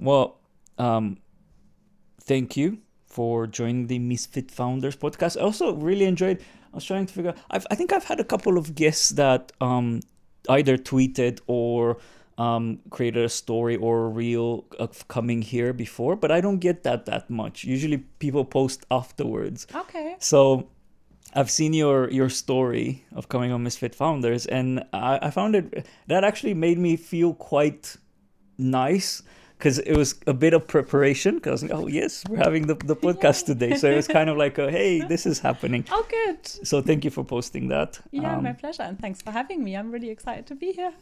Well, thank you for joining the Misfit Founders podcast. I also really enjoyed. I was trying to figure out. I think I've had a couple of guests that either tweeted or created a story or a reel of coming here before, but I don't get that much. Usually, people post afterwards. Okay. So I've seen your story of coming on Misfit Founders, and I found it that actually made me feel quite nice because it was a bit of preparation. Because oh yes, we're having the podcast today, so it was kind of like hey, this is happening. Oh, good. So thank you for posting that. Yeah, my pleasure. And thanks for having me. I'm really excited to be here.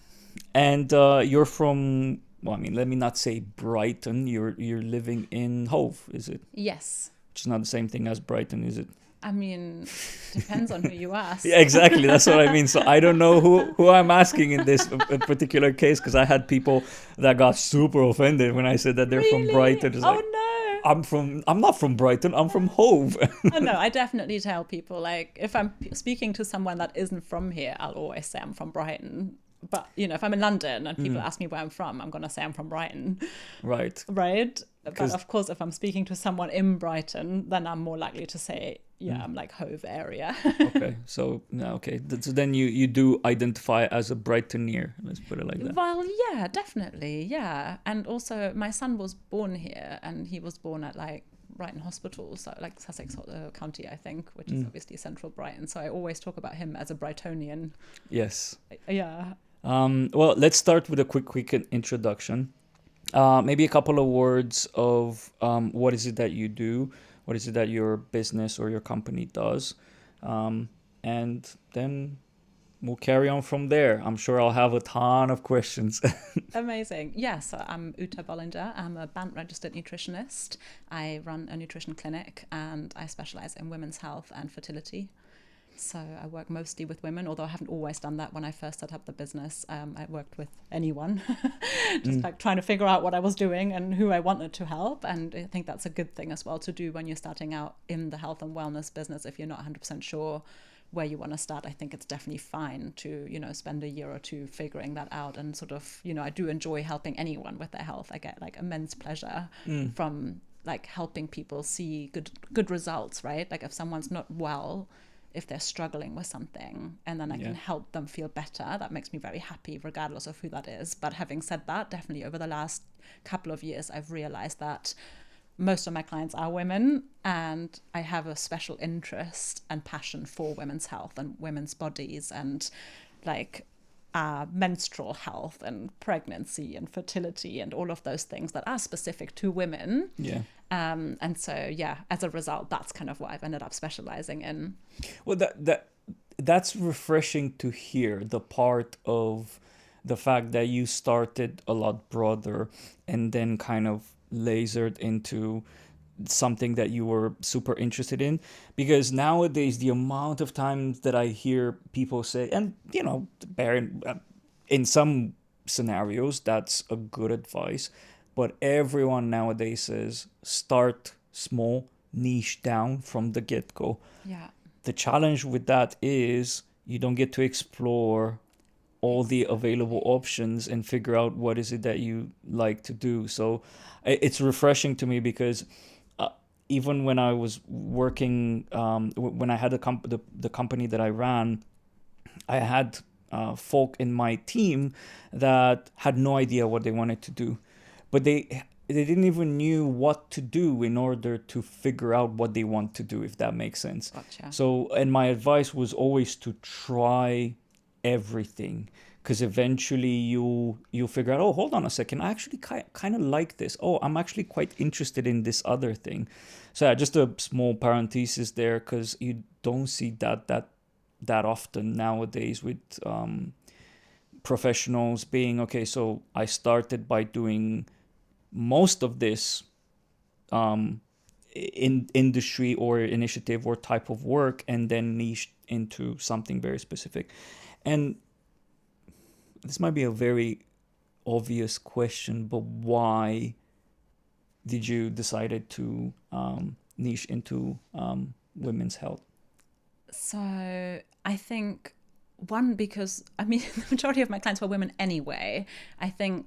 And you're from. Well, I mean, let me not say Brighton. You're living in Hove, is it? Yes. Which is not the same thing as Brighton, is it? I mean, depends on who you ask. Yeah, exactly. That's what I mean. So I don't know who I'm asking in this particular case, because I had people that got super offended when I said that they're from Really? Brighton. It's Oh, like, no. I'm not from Brighton. I'm from Hove. Oh, no, I definitely tell people, like, if I'm speaking to someone that isn't from here, I'll always say I'm from Brighton. But, if I'm in London and people ask me where I'm from, I'm going to say I'm from Brighton. Right. Right? But of course, if I'm speaking to someone in Brighton, then I'm more likely to say, yeah, I'm like Hove area. Okay. So no, okay. So then you do identify as a Brightonier. Let's put it like that. Well, yeah, definitely. Yeah. And also, my son was born here and he was born at like Brighton Hospital, so like Sussex County, I think, which is obviously central Brighton. So I always talk about him as a Brightonian. Yes. Yeah. Well, let's start with a quick introduction. Maybe a couple of words of what is it that you do, what is it that your business or your company does, and then we'll carry on from there. I'm sure I'll have a ton of questions. Amazing. Yeah, so I'm Uta Boellinger. I'm a BANT registered nutritionist. I run a nutrition clinic and I specialize in women's health and fertility. So I work mostly with women, although I haven't always done that. When I first set up the business, I worked with anyone, just like trying to figure out what I was doing and who I wanted to help. And I think that's a good thing as well to do when you're starting out in the health and wellness business. If you're not 100% sure where you want to start, I think it's definitely fine to, spend a year or two figuring that out. And sort of, I do enjoy helping anyone with their health. I get like immense pleasure from like helping people see good results, right? Like if someone's not well, if they're struggling with something and then I can help them feel better, that makes me very happy regardless of who that is. But having said that, definitely over the last couple of years I've realized that most of my clients are women and I have a special interest and passion for women's health and women's bodies and like menstrual health and pregnancy and fertility and all of those things that are specific to women. Yeah. And so, yeah, as a result, that's kind of what I've ended up specializing in. Well, that's refreshing to hear, the part of the fact that you started a lot broader and then kind of lasered into something that you were super interested in. Because nowadays the amount of times that I hear people say, and in some scenarios that's a good advice, but everyone nowadays says start small, niche down from the get-go. Yeah. The challenge with that is you don't get to explore all the available options and figure out what is it that you like to do. So it's refreshing to me because even when I was working, when I had the company that I ran, I had folk in my team that had no idea what they wanted to do, but they didn't even knew what to do in order to figure out what they want to do, if that makes sense. Gotcha. So, and my advice was always to try everything, because eventually you'll figure out, oh, hold on a second, I actually kind of like this. Oh, I'm actually quite interested in this other thing. So yeah, just a small parenthesis there, because you don't see that often nowadays with professionals being, okay, so I started by doing most of this in industry or initiative or type of work and then niched into something very specific. And this might be a very obvious question, but why did you decided to niche into women's health? So I think one, because I mean, the majority of my clients were women anyway. I think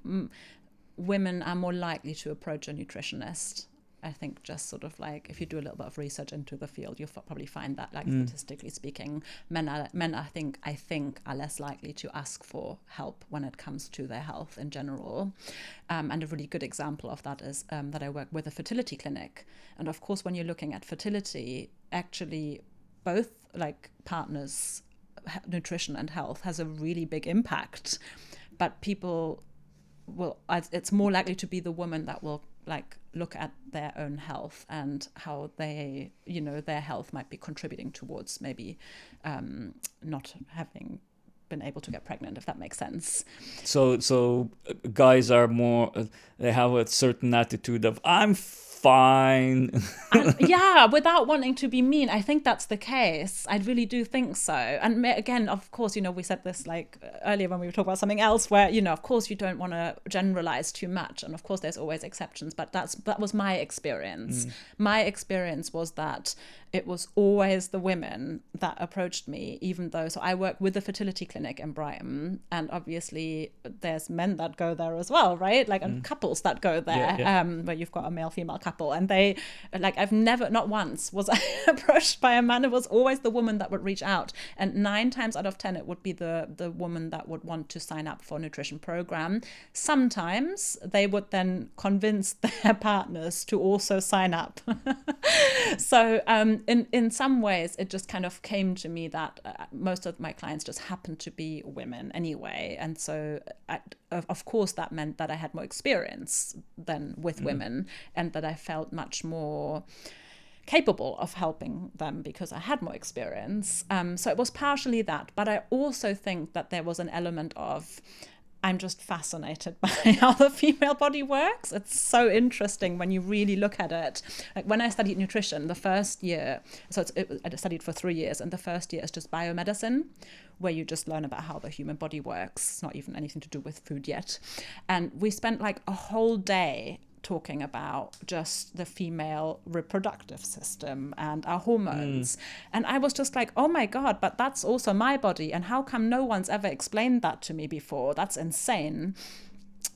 women are more likely to approach a nutritionist. I think just sort of like if you do a little bit of research into the field, you'll probably find that, like, statistically speaking, men I think are less likely to ask for help when it comes to their health in general. And a really good example of that is that I work with a fertility clinic. And of course, when you're looking at fertility, actually both like partners, nutrition and health has a really big impact. But people it's more likely to be the woman that will like look at their own health and how they, their health might be contributing towards maybe not having been able to get pregnant, if that makes sense. So guys are more, they have a certain attitude of I'm fine. Yeah, without wanting to be mean, I think that's the case. I really do think so. And again, of course, we said this like earlier when we were talking about something else where, of course you don't want to generalize too much. And of course there's always exceptions, but that was my experience. My experience was that it was always the women that approached me, even though, so I work with a fertility clinic in Brighton, and obviously there's men that go there as well, right? Like, and couples that go there, where you've got a male-female couple, and they, like, I've never, not once was I approached by a man. It was always the woman that would reach out, and 9 times out of 10 it would be the woman that would want to sign up for a nutrition program. Sometimes they would then convince their partners to also sign up. So in some ways, it just kind of came to me that most of my clients just happened to be women anyway. And so, of course, that meant that I had more experience than with women, and that I felt much more capable of helping them because I had more experience. So it was partially that. But I also think that there was an element of, I'm just fascinated by how the female body works. It's so interesting when you really look at it. Like when I studied nutrition, the first year, I studied for 3 years, and the first year is just biomedicine, where you just learn about how the human body works. It's not even anything to do with food yet. And we spent like a whole day talking about just the female reproductive system and our hormones. And I was just like, oh my God, but that's also my body. And how come no one's ever explained that to me before? That's insane.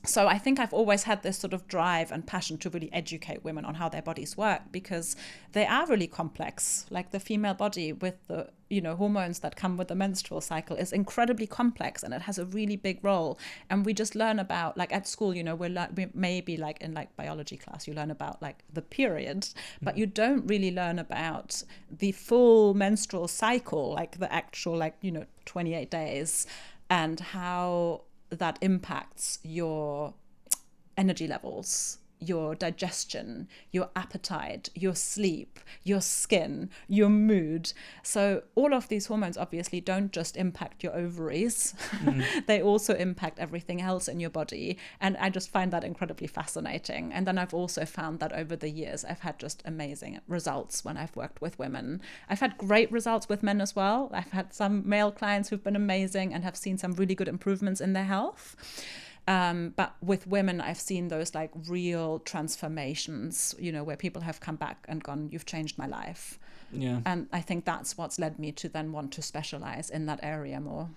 So I think I've always had this sort of drive and passion to really educate women on how their bodies work, because they are really complex. Like the female body with the, hormones that come with the menstrual cycle is incredibly complex, and it has a really big role. And we just learn about, like at school, we maybe like in like biology class, you learn about like the period, but you don't really learn about the full menstrual cycle, like the actual 28 days, and how that impacts your energy levels, your digestion, your appetite, your sleep, your skin, your mood. So all of these hormones obviously don't just impact your ovaries. They also impact everything else in your body. And I just find that incredibly fascinating. And then I've also found that over the years, I've had just amazing results when I've worked with women. I've had great results with men as well. I've had some male clients who've been amazing and have seen some really good improvements in their health. But with women, I've seen those like real transformations, where people have come back and gone, you've changed my life. Yeah. And I think that's what's led me to then want to specialize in that area more.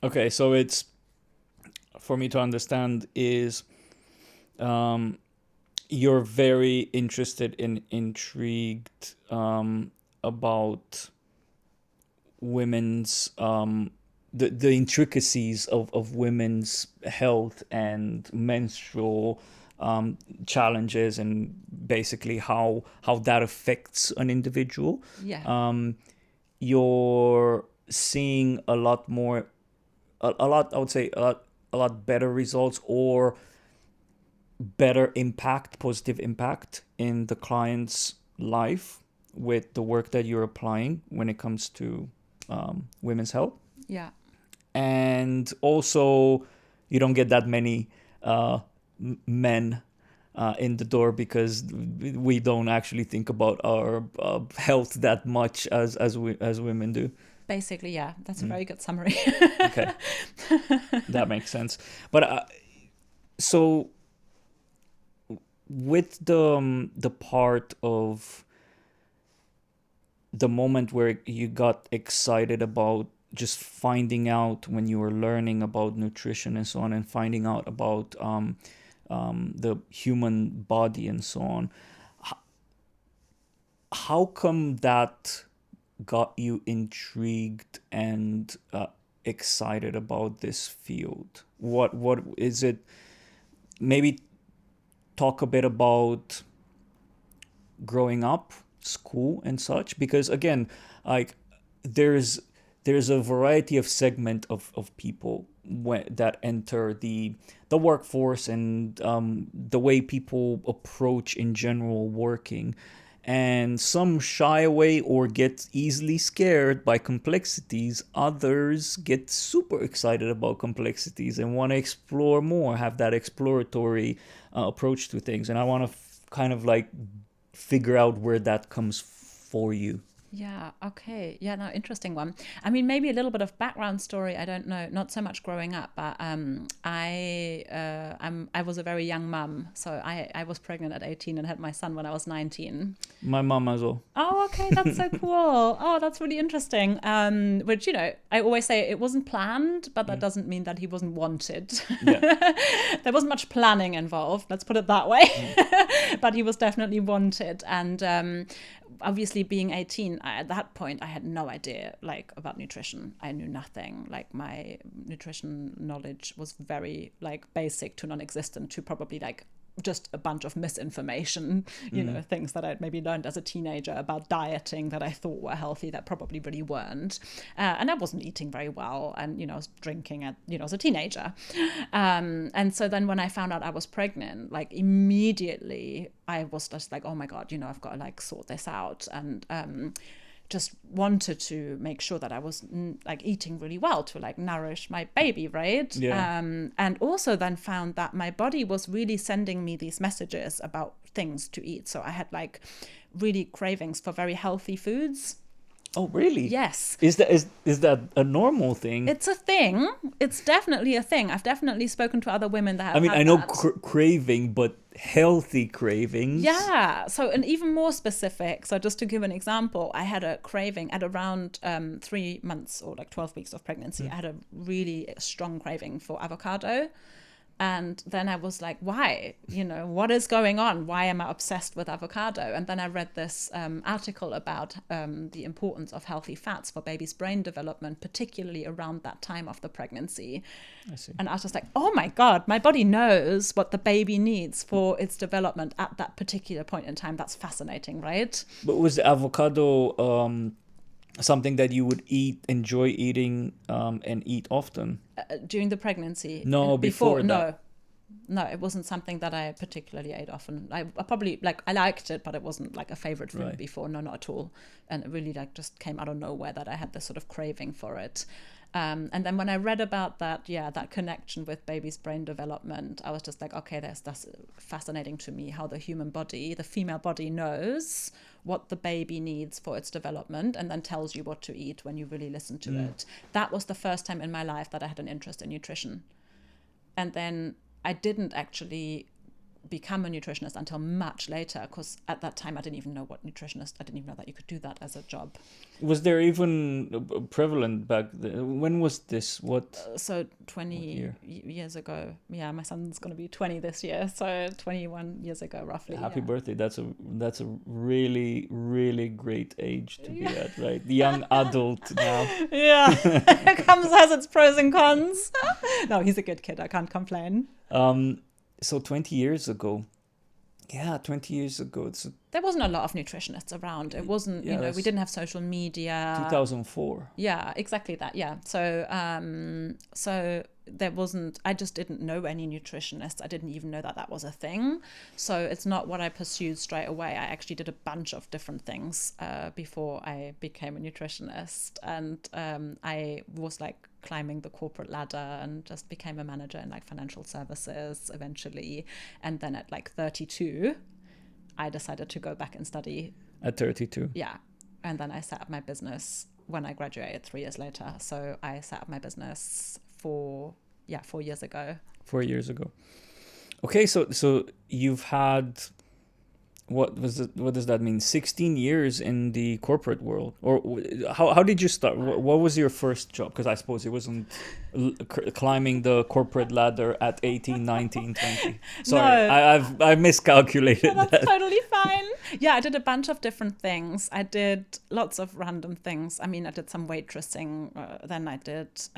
Okay, so it's, for me to understand, is you're very interested and intrigued about women's the intricacies of women's health and menstrual challenges, and basically how that affects an individual. You're seeing a lot more, a lot, I would say, a lot better results, or better impact, positive impact in the client's life with the work that you're applying when it comes to women's health. Yeah. And also, you don't get that many men in the door, because we don't actually think about our health that much as women do. Basically, yeah, that's a very good summary. Okay, that makes sense. But so with the part of the moment where you got excited about just finding out, when you were learning about nutrition and so on, and finding out about the human body and so on. How come that got you intrigued and excited about this field? What is it? Maybe talk a bit about growing up, school, and such, because again, like there's a variety of segment of people that enter the workforce, and the way people approach in general working, and some shy away or get easily scared by complexities. Others get super excited about complexities and want to explore more, have that exploratory approach to things. And I want to kind of like figure out where that comes for you. Yeah, okay. Yeah, no, interesting one. I mean, maybe a little bit of background story. I don't know, not so much growing up, but I was a very young mum. So I was pregnant at 18 and had my son when I was 19. My mom as well. Oh, okay, that's so cool. Oh, that's really interesting. Which, you know, I always say it wasn't planned, but that doesn't mean that he wasn't wanted. Yeah. There wasn't much planning involved, let's put it that way. But he was definitely wanted. And obviously being 18, at that point, I had no idea like about nutrition. I knew nothing. Like my nutrition knowledge was very like basic to non-existent to probably like just a bunch of misinformation, you know, things that I'd maybe learned as a teenager about dieting that I thought were healthy that probably really weren't. And I wasn't eating very well, and, you know, I was drinking at, you know, as a teenager. And so then when I found out I was pregnant, like immediately I was just like, oh my God, you know, I've got to like sort this out. And just wanted to make sure that I was like eating really well to like nourish my baby, right? Yeah. And also then found that my body was really sending me these messages about things to eat. So I had like really cravings for very healthy foods. Oh, really? Yes. Is that a normal thing? It's a thing. It's definitely a thing. I've definitely spoken to other women that have I mean, had I know that. craving, but healthy cravings. Yeah. So, and even more specific. So, just to give an example, I had a craving at around 3 months or like 12 weeks of pregnancy. I had a really strong craving for avocado. And then I was like, why? You know, what is going on? Why am I obsessed with avocado? And then I read this article about the importance of healthy fats for baby's brain development, particularly around that time of the pregnancy. I see. And I was just like, oh my God, my body knows what the baby needs for its development at that particular point in time. That's fascinating, right? But was the avocado something that you would enjoy eating, and eat often? During the pregnancy? No, before that. No, it wasn't something that I particularly ate often. I probably like, I liked it, but it wasn't like a favorite food Right. before. No, not at all. And it really like just came out of nowhere that I had this sort of craving for it. And then when I read about that, that connection with baby's brain development, I was just like, okay, that's fascinating to me how the human body, the female body, knows what the baby needs for its development and then tells you what to eat when you really listen to it. That was the first time in my life that I had an interest in nutrition. And then I didn't actually become a nutritionist until much later, because at that time I didn't even know what nutritionist, I didn't even know that you could do that as a job. Was there even prevalent back then? When was this? What? So 20 year? years ago. Yeah, my son's going to be 20 this year, so 21 years ago roughly. Happy birthday. That's a really, really great age to be at, right? The young adult now. Yeah, it has its pros and cons. No, he's a good kid, I can't complain. So 20 years ago. Yeah, 20 years ago. It's There wasn't a lot of nutritionists around. It wasn't, Yeah, we didn't have social media. 2004. Yeah, exactly that. Yeah. So there wasn't, I just didn't know any nutritionists. I didn't even know that that was a thing. So it's not what I pursued straight away. I actually did a bunch of different things before I became a nutritionist. And I was like climbing the corporate ladder and just became a manager in like financial services eventually. And then at like 32, I decided to go back and study. At 32. Yeah. And then I set up my business when I graduated 3 years later. So I set up my business 4 years ago. 4 years ago. Okay, so you've had What does that mean? 16 years in the corporate world, or how did you start? What was your first job? Because I suppose it wasn't climbing the corporate ladder at 18, 19, 20. Sorry, No, I've no, miscalculated that's that. totally fine. Yeah, I did a bunch of different things. I did lots of random things. I mean, I did some waitressing. Then I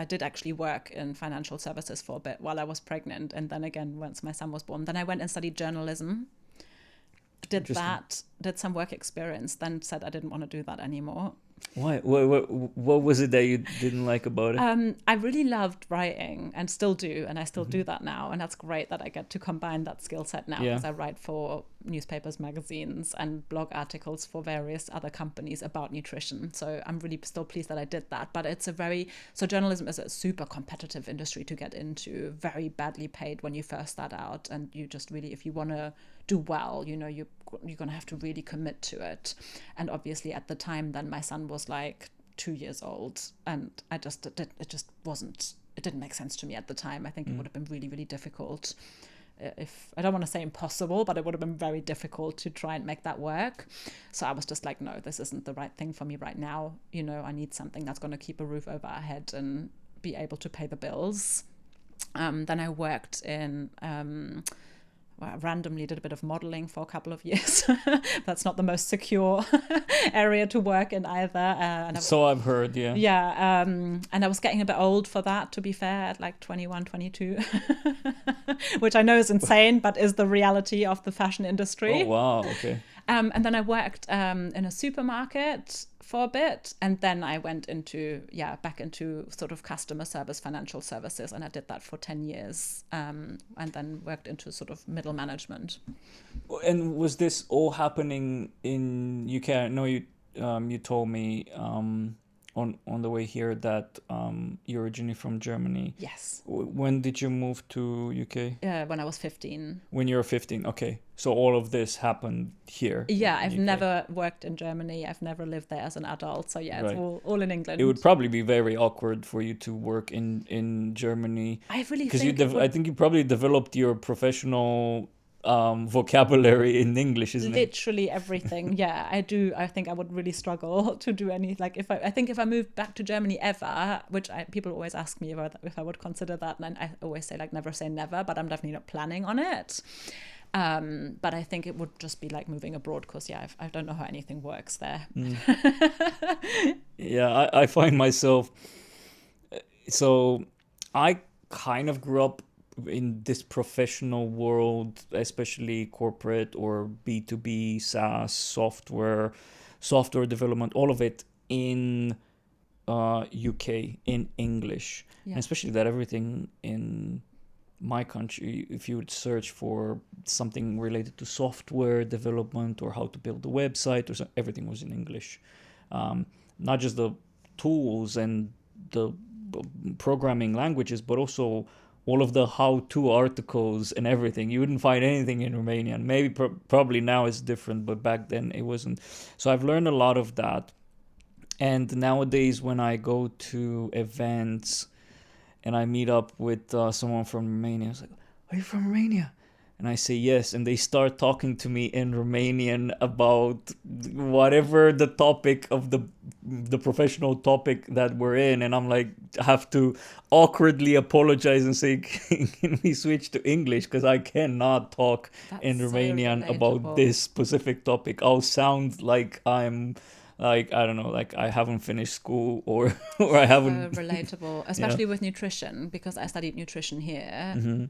did actually work in financial services for a bit while I was pregnant, and then again once my son was born. Then I went and studied journalism. Did Interesting. that. Did some work experience. Then said I didn't want to do that anymore. Why? What was it that you didn't like about it? I really loved writing and still do, and I still Hmm. do that now. And that's great that I get to combine that skill set now Yeah. because I write for newspapers, magazines, and blog articles for various other companies about nutrition. So I'm really still pleased that I did that. But it's so journalism is a super competitive industry to get into, very badly paid when you first start out. And you just really, if you want to do well, you're going to have to really commit to it. And obviously at the time, then my son was like 2 years old, and it just wasn't, it didn't make sense to me at the time. I think it would have been really, really difficult. If I don't want to say impossible, but it would have been very difficult to try and make that work. So I was just like, no, this isn't the right thing for me right now. I need something that's going to keep a roof over our head and be able to pay the bills. Then I worked in I randomly did a bit of modeling for a couple of years. That's not the most secure area to work in either. So I've heard. Yeah. Yeah, and I was getting a bit old for that, to be fair, at like 21, 22, which I know is insane, but is the reality of the fashion Oh industry. wow. Okay. And then I worked in a supermarket for a bit, and then I went back into sort of customer service, financial services, and I did that for 10 years, and then worked into sort of middle management. And was this all happening in UK? I know you told me on the way here that you're originally from Germany. Yes, When did you move to UK? when I was 15. When you were 15. Okay. So all of this happened here Yeah, in I've UK. never worked in Germany. I've never lived there as an adult. So yeah, it's Right. all in It would England. probably be very awkward for you to work in Germany I really because think it I would. think you probably developed your professional vocabulary in English, isn't it? Literally everything. Yeah, I do. I think I would really struggle to do any, like, I think if I moved back to Germany ever, which people always ask me about if I would consider that, and I always say like never say never, but I'm definitely not planning on it. But I think it would just be like moving abroad because I don't know how anything works there. Mm. Yeah, I find myself so I kind of grew up in this professional world, especially corporate or B2B, SaaS, software development, all of it in UK in English. Yeah. And especially that everything in my country, if you would search for something related to software development or how to build a website or everything was in English. Not just the tools and the programming languages, but also all of the how-to articles and everything. You wouldn't find anything in Romanian. Maybe probably now it's different, but back then it wasn't. So I've learned a lot of that. And nowadays, when I go to events and I meet up with someone from Romania, it's like, "Are you from Romania?" And I say yes, and they start talking to me in Romanian about whatever the topic of the professional topic that we're in, and I'm like, have to awkwardly apologize and say, "Can we switch to English? Because I cannot talk in That's so Romanian about relatable. this specific topic. I'll sound like I'm." Like I don't know, like I haven't finished school or or I So haven't, relatable, yeah. especially with nutrition, because I studied nutrition here. Hmm.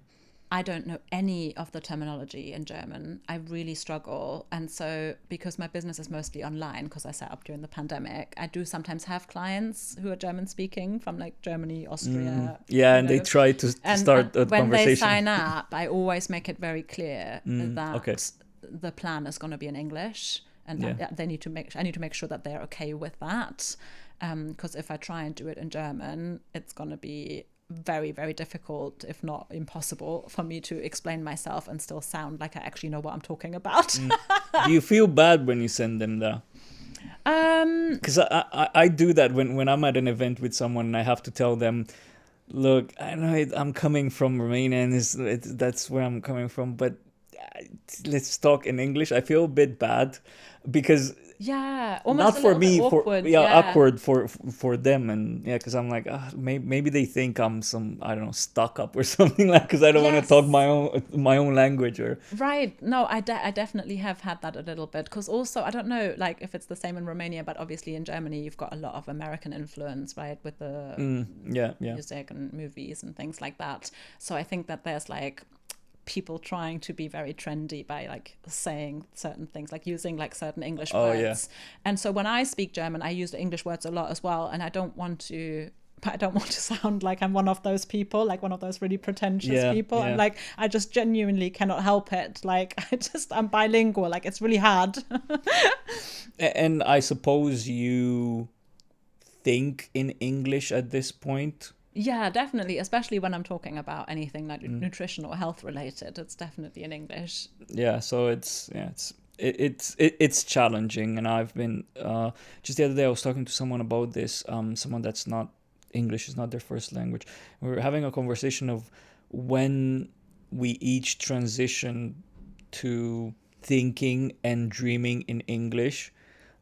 I don't know any of the terminology in German. I really struggle. And so, because my business is mostly online, because I set up during the pandemic, I do sometimes have clients who are German speaking from like Germany, Austria, Yeah, and they try to and start a when they conversation. sign up, I always make it very clear Okay. that the plan is going to be in English, and Yeah. they need to I need to make sure that they're okay with that. Because if I try and do it in German, it's going to be very, very difficult, if not impossible, for me to explain myself and still sound like I actually know what I'm talking about. Do you feel bad when you send them that? Because I do that when I'm at an event with someone and I have to tell them, look, I know I'm coming from Romania and that's where I'm coming from, but let's talk in English. I feel a bit bad because Yeah, not almost a for little bit me, for awkward. yeah, Yeah. awkward for them, and yeah, because I'm like, maybe they think I'm some, I don't know, stuck up or something, like, because I don't want to talk Yes. my own language or. Right. No, I definitely have had that a little bit because also I don't know like if it's the same in Romania, but obviously in Germany you've got a lot of American influence, right, with the Yeah, yeah. music and movies and things like that. So I think that there's like people trying to be very trendy by like saying certain things, like using like certain English Oh yeah, words. And so when I speak German, I use the English words a lot as well, and I don't want to, but I don't want to sound like I'm one of those people, like one of those really pretentious yeah, people. I'm yeah. like, I just genuinely cannot help it. Like, I'm bilingual. Like, it's really hard. And I suppose you think in English at this point. Yeah, definitely. Especially when I'm talking about anything like nutrition or health related, it's definitely in English. Yeah, so it's challenging, and I've been just the other day I was talking to someone about this, someone that's not, English is not their first language. We were having a conversation of when we each transition to thinking and dreaming in English,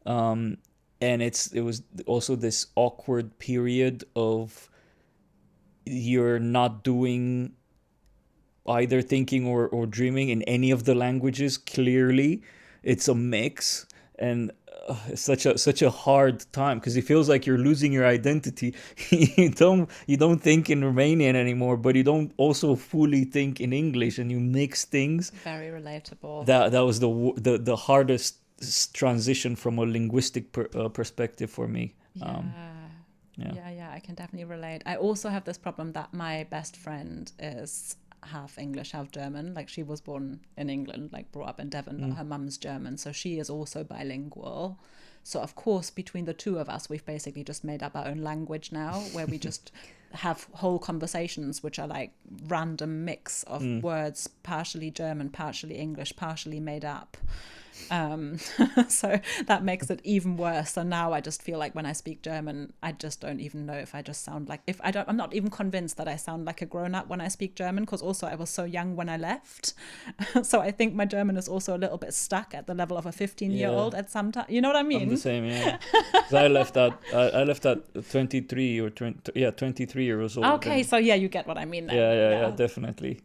and it was also this awkward period of you're not doing either thinking or dreaming in any of the languages. Clearly it's a mix, and it's such a hard time because it feels like you're losing your identity. You don't think in Romanian anymore, but you don't also fully think in English, and you mix things. Very relatable. That was the hardest transition from a linguistic perspective for me. Yeah. Yeah. Yeah, I can definitely relate. I also have this problem that my best friend is half English, half German. Like she was born in England, like brought up in Devon, but her mum's German. So she is also bilingual. So of course, between the two of us, we've basically just made up our own language now, where we just have whole conversations which are like random mix of words, partially German, partially English, partially made up. Um, so that makes it even worse. So now I just feel like when I speak German, I just don't even know if I just sound like, if I don't, I'm not even convinced that I sound like a grown up when I speak German, because also I was so young when I left. So I think my German is also a little bit stuck at the level of a 15-year-old Yeah, at some time. You know what I I'm the mean? same, yeah. 'Cause I left at 23 or 20, yeah, 23 years old. Okay, And so yeah, you get what I mean yeah, then. yeah, Yeah. definitely.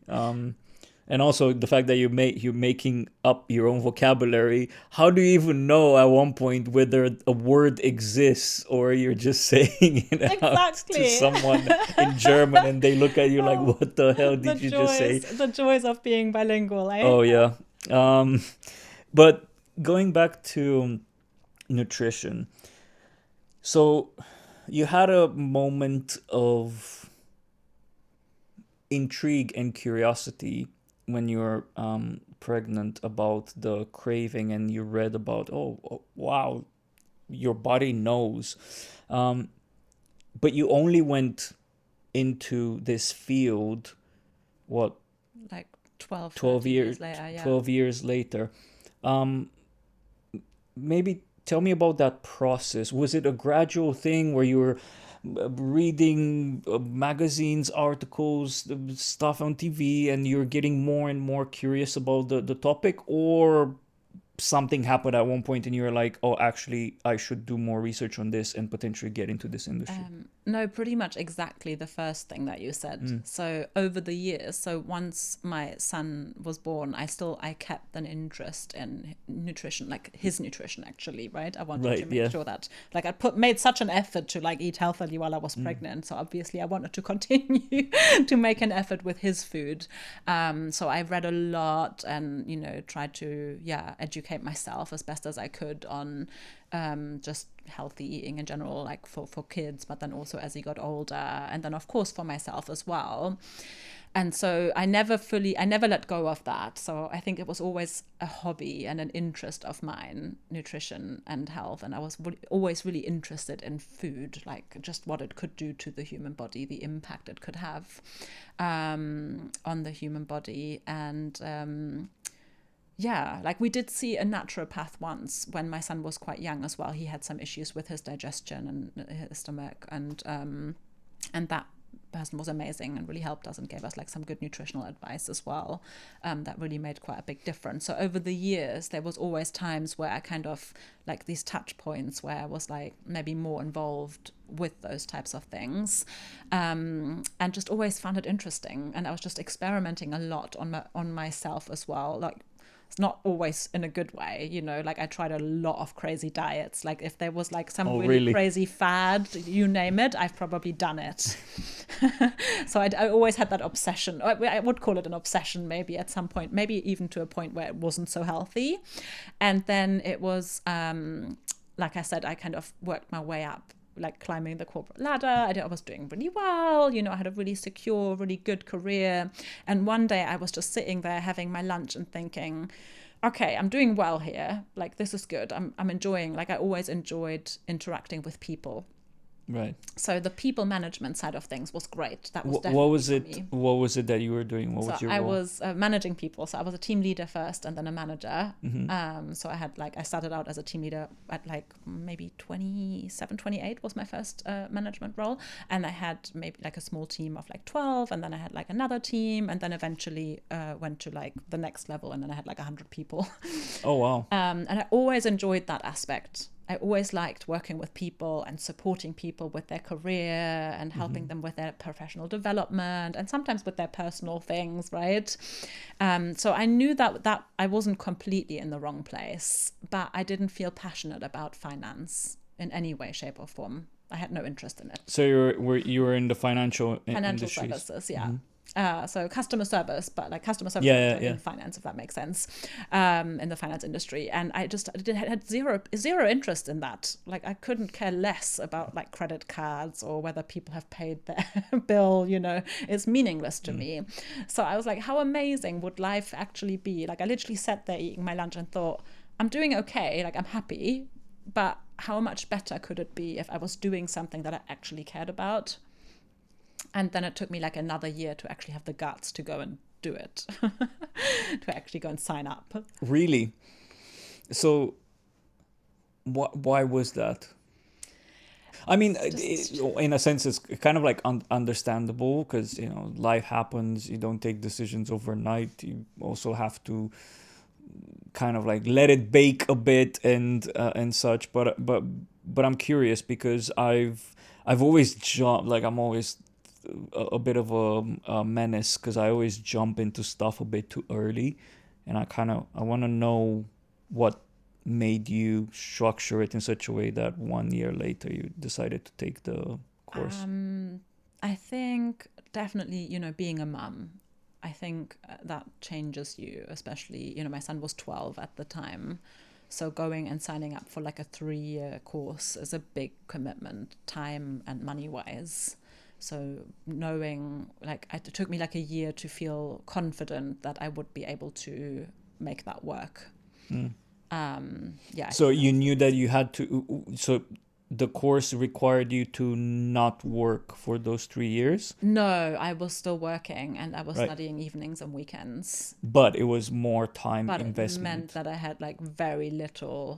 And also the fact that you're making up your own vocabulary. How do you even know at one point whether a word exists, or you're just saying it out to Exactly. someone in German and they look at you like, Oh, what the hell did you just say? the joys of being bilingual, eh? Oh yeah. Um, but going back to nutrition. So you had a moment of intrigue and curiosity when you were pregnant about the craving, and you read about, oh, wow, your body knows. Um, but you only went into this field, what, Like 12, 12 13 years years later, yeah. 12 years later. Um, maybe tell me about that process. Was it a gradual thing where you were reading magazines, articles, stuff on TV, and you're getting more and more curious about the topic? Or something happened at one point and you're like, oh, actually, I should do more research on this and potentially get into this industry? No, pretty much exactly the first thing that you said. So over the years, so once my son was born, I kept an interest in nutrition, like his nutrition actually, right? I wanted to Right, make yeah. sure that like made such an effort to like eat healthily while I was pregnant. So obviously I wanted to continue to make an effort with his food. So I read a lot and, tried to, educate myself as best as I could on just healthy eating in general, like for kids, but then also as he got older, and then of course for myself as well. And so I never let go of that. So I think it was always a hobby and an interest of mine, nutrition and health. And I was always really interested in food, like just what it could do to the human body, the impact it could have on the human body. And like we did see a naturopath once when my son was quite young as well. He had some issues with his digestion and his stomach, and that person was amazing and really helped us and gave us like some good nutritional advice as well. That really made quite a big difference. So over the years, there was always times where I kind of like these touch points where I was like maybe more involved with those types of things, and just always found it interesting. And I was just experimenting a lot on myself as well. Like, it's not always in a good way, you know, like I tried a lot of crazy diets. Like if there was like some Oh, really really? crazy fad, you name it, I've probably done it. So I always had that obsession. I would call it an obsession maybe at some point, maybe even to a point where it wasn't so healthy. And then it was, like I said, I kind of worked my way up, like climbing the corporate ladder. I was doing really well, you know, I had a really secure, really good career. And one day I was just sitting there having my lunch and thinking, okay, I'm doing well here. Like, this is good. I'm enjoying, like I always enjoyed interacting with people. Right. So the people management side of things was great. That was What definitely was for it? me. What was it that you were doing? What So was your I role? was managing people. So I was a team leader first and then a manager. Mm-hmm. So I started out as a team leader at like maybe 27, 28 was my first management role. And I had maybe like a small team of like 12. And then I had like another team. And then eventually went to like the next level. And then I had like 100 people. Oh, wow. And I always enjoyed that aspect. I always liked working with people and supporting people with their career and helping them with their professional development and sometimes with their personal things, right? So I knew that I wasn't completely in the wrong place, but I didn't feel passionate about finance in any way, shape, or form. I had no interest in it. So you were in the financial Financial industries. services, yeah. Mm-hmm. So customer service, but like customer service Yeah, manager yeah, in finance, if that makes sense, in the finance industry. And I just had zero interest in that. Like I couldn't care less about like credit cards or whether people have paid their bill, you know, it's meaningless to me. So I was like, how amazing would life actually be? Like I literally sat there eating my lunch and thought, I'm doing okay, like I'm happy, but how much better could it be if I was doing something that I actually cared about? And then it took me like another year to actually have the guts to go and do it, to actually go and sign up. Really? So why was that? I mean, Just in a sense, it's kind of like understandable because, you know, life happens. You don't take decisions overnight. You also have to kind of like let it bake a bit and such. But I'm curious because I've always jumped, like I'm always a bit of a menace because I always jump into stuff a bit too early, and I want to know what made you structure it in such a way that 1 year later you decided to take the course. I think definitely, you know, being a mum, I think that changes you, especially, you know, my son was 12 at the time. So going and signing up for like a 3-year course is a big commitment, time and money wise. So knowing, like, it took me like a year to feel confident that I would be able to make that work. Mm. Yeah, I So think that you was the knew that biggest you thing. had to. So the course required you to not work for those 3 years, No, I was still working and I was right? studying evenings and weekends. But it was more time But it meant investment. that I had like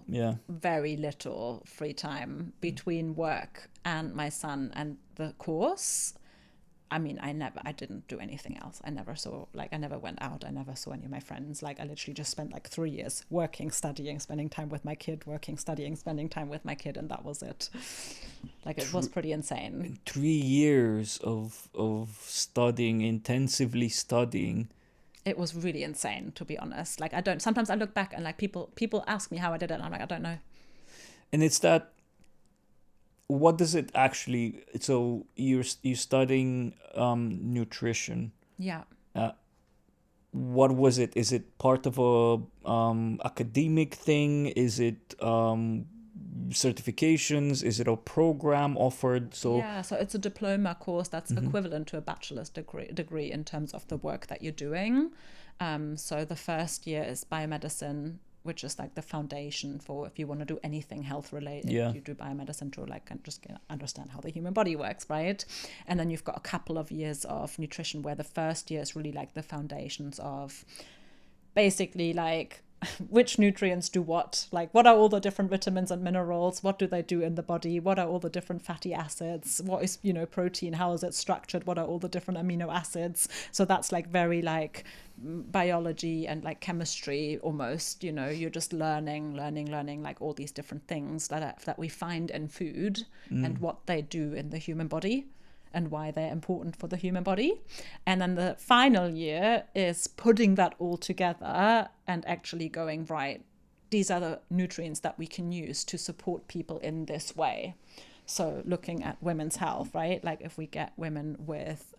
Yeah. very little free time between work and my son and the course. I mean, I didn't do anything else. I never went out. I never saw any of my friends. Like, I literally just spent like 3 years working, studying, spending time with my kid, working, studying, spending time with my kid, and that was it. Like, it was Thr pretty insane. 3 years of studying, intensively studying. It was really insane, to be honest. Like, sometimes I look back and like people ask me how I did it, and I'm like, I don't know. And it's that, what does it actually, so you're studying nutrition. Yeah. Uh, what was it? Is it part of a academic thing? Is it certifications? Is it a program offered? So Yeah, so it's a diploma course that's mhm. equivalent to a bachelor's degree in terms of the work that you're doing. So the first year is biomedicine, which is like the foundation for if you want to do anything health related, Yeah. you do biomedicine to like just understand how the human body works, right? And then you've got a couple of years of nutrition where the first year is really like the foundations of basically like which nutrients do what, like what are all the different vitamins and minerals, what do they do in the body, what are all the different fatty acids, what is, protein, how is it structured, what are all the different amino acids. So that's like very like biology and like chemistry almost, you're just learning like all these different things that we find in food and what they do in the human body and why they're important for the human body. And then the final year is putting that all together and actually going, right, these are the nutrients that we can use to support people in this way. So looking at women's health, right? Like if we get women with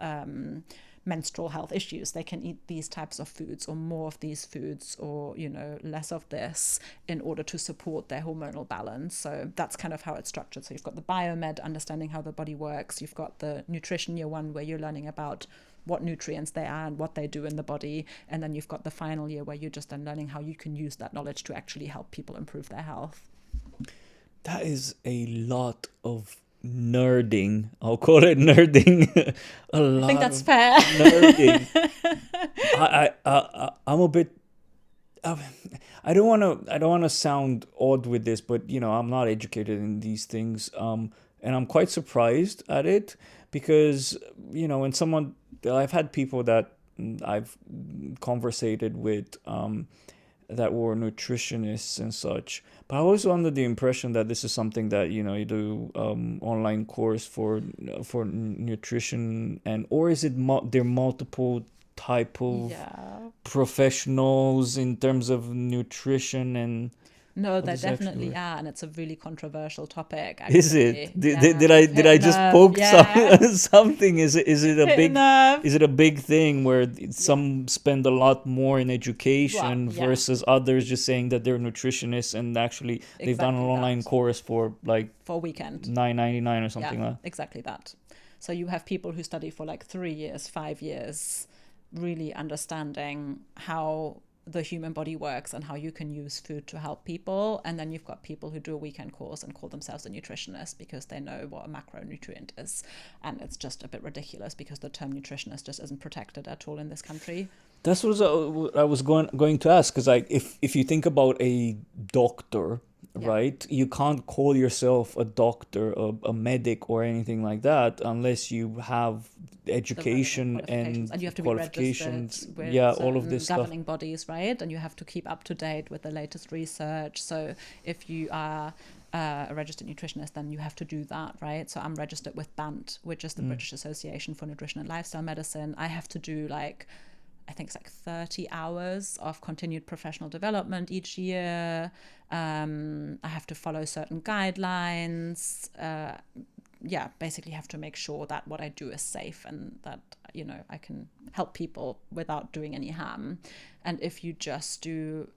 menstrual health issues, they can eat these types of foods or more of these foods or, less of this in order to support their hormonal balance. So that's kind of how it's structured. So you've got the biomed, understanding how the body works. You've got the nutrition year one, where you're learning about what nutrients they are and what they do in the body. And then you've got the final year where you're just then learning how you can use that knowledge to actually help people improve their health. That is a lot of nerding. I'll call it nerding. A lot I think that's of fair. nerding. I'm a bit. I don't want to. I don't want to sound odd with this, but I'm not educated in these things. And I'm quite surprised at it because when someone, I've had people that I've conversated with, that were nutritionists and such. But I was under the impression that this is something that you do online course for nutrition, and or is it there are multiple type of professionals in terms of nutrition and No, what there does it actually definitely work? are, and it's a really controversial topic. Is Actually, it? yeah, you've Did hit I a just nerve. poke Yeah, something? Is it a hit a big nerve. is it a big thing where Yeah. some spend a lot more in Well, education yeah, versus others just saying that they're nutritionists and actually they've done an exactly online that. course for like For a weekend. $9.99 or Yeah, something like exactly that. So you have people who study for like 3 years, 5 years, really understanding how the human body works and how you can use food to help people. And then you've got people who do a weekend course and call themselves a nutritionist because they know what a macronutrient is. And it's just a bit ridiculous because the term nutritionist just isn't protected at all in this country. That's what I was going to ask, because like if you think about a doctor, Yeah. right, you can't call yourself a doctor, a medic, or anything like that unless you have The relevant education qualifications, and you and have to be registered qualifications. with Yeah, all of certain this stuff. governing bodies, right? And you have to keep up to date with the latest research. So if you are a registered nutritionist, then you have to do that, right? So I'm registered with BANT, which is the British Association for Nutrition and Lifestyle Medicine. I have to do like, I think it's like 30 hours of continued professional development each year. I have to follow certain guidelines. Basically have to make sure that what I do is safe and that, I can help people without doing any harm. And if you just do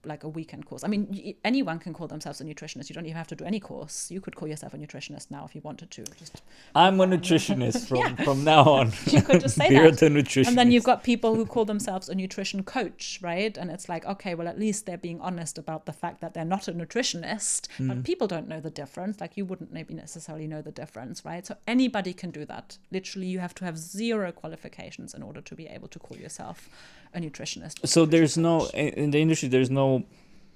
like a weekend course, I mean, anyone can call themselves a nutritionist. You don't even have to do any course. You could call yourself a nutritionist now if you wanted to. Just I'm a nutritionist yeah, from now on. you could just say Beer that. the And then you've nutritionist. got people who call themselves a nutrition coach, right? And it's like, okay, well, at least they're being honest about the fact that they're not a nutritionist, but people don't know the difference. Like you wouldn't maybe necessarily know the difference, right? So anybody can do that. Literally, you have to have zero qualifications in order to be able to call yourself a nutritionist or So nutrition there's no coach. in the industry. There's no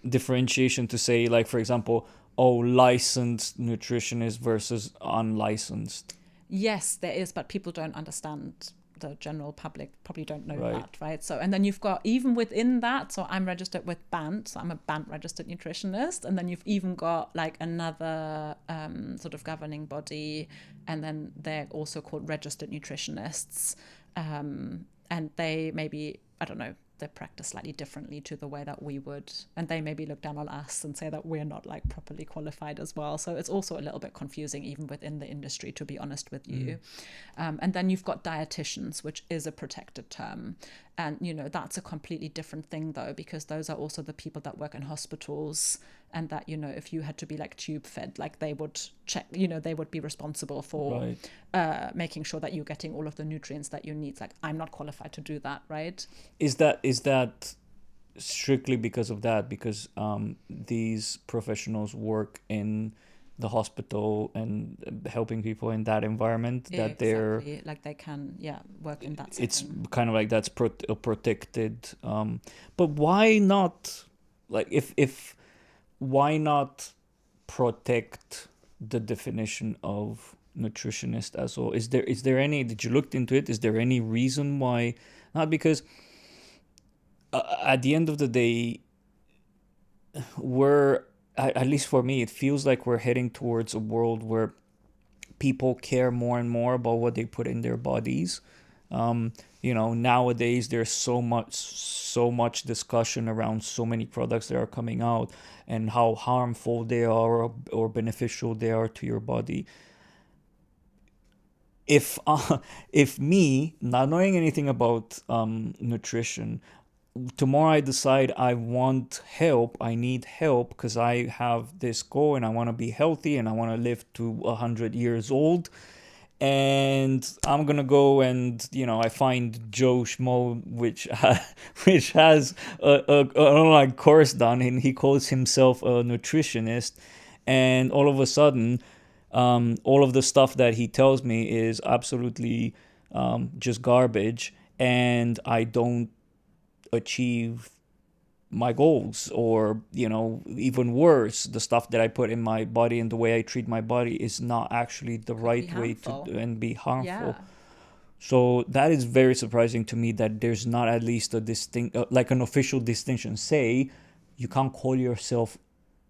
differentiation to say, like, for example, oh, licensed nutritionist versus unlicensed. Yes, there is, but people don't understand. The general public probably don't know Right. that, right? So, and then you've got even within that. So, I'm registered with BANT, so I'm a BANT registered nutritionist, and then you've even got like another sort of governing body, and then they're also called registered nutritionists, and they maybe, I don't know, they practice slightly differently to the way that we would, and they maybe look down on us and say that we're not like properly qualified as well. So it's also a little bit confusing even within the industry, to be honest with you. And then you've got dietitians, which is a protected term, and that's a completely different thing though, because those are also the people that work in hospitals, and that if you had to be like tube fed, like they would check, they would be responsible for Right. making sure that you're getting all of the nutrients that you need. Like I'm not qualified to do that, right? Is that strictly because of that? Because these professionals work in the hospital and helping people in that environment, that they're Exactly, like they can, work in that it's setting. kind of like that's protected. But why not? like if why not protect the definition of nutritionist as well? Is there any, did you look into it? Is there any reason why not? Because at the end of the day, we're at least for me, it feels like we're heading towards a world where people care more and more about what they put in their bodies. Nowadays there's so much discussion around so many products that are coming out and how harmful they are or beneficial they are to your body. If me, not knowing anything about nutrition, tomorrow I decide I want help, I need help because I have this goal and I want to be healthy and I want to live to 100 years old, and I'm gonna go and I find Joe Schmo, which has an online course done, and he calls himself a nutritionist, and all of a sudden, all of the stuff that he tells me is absolutely just garbage, and I don't achieve my goals, or even worse, the stuff that I put in my body and the way I treat my body is not actually the Could be right way to harmful. and be harmful. Yeah. So that is very surprising to me that there's not at least a distinct like an official distinction. Say you can't call yourself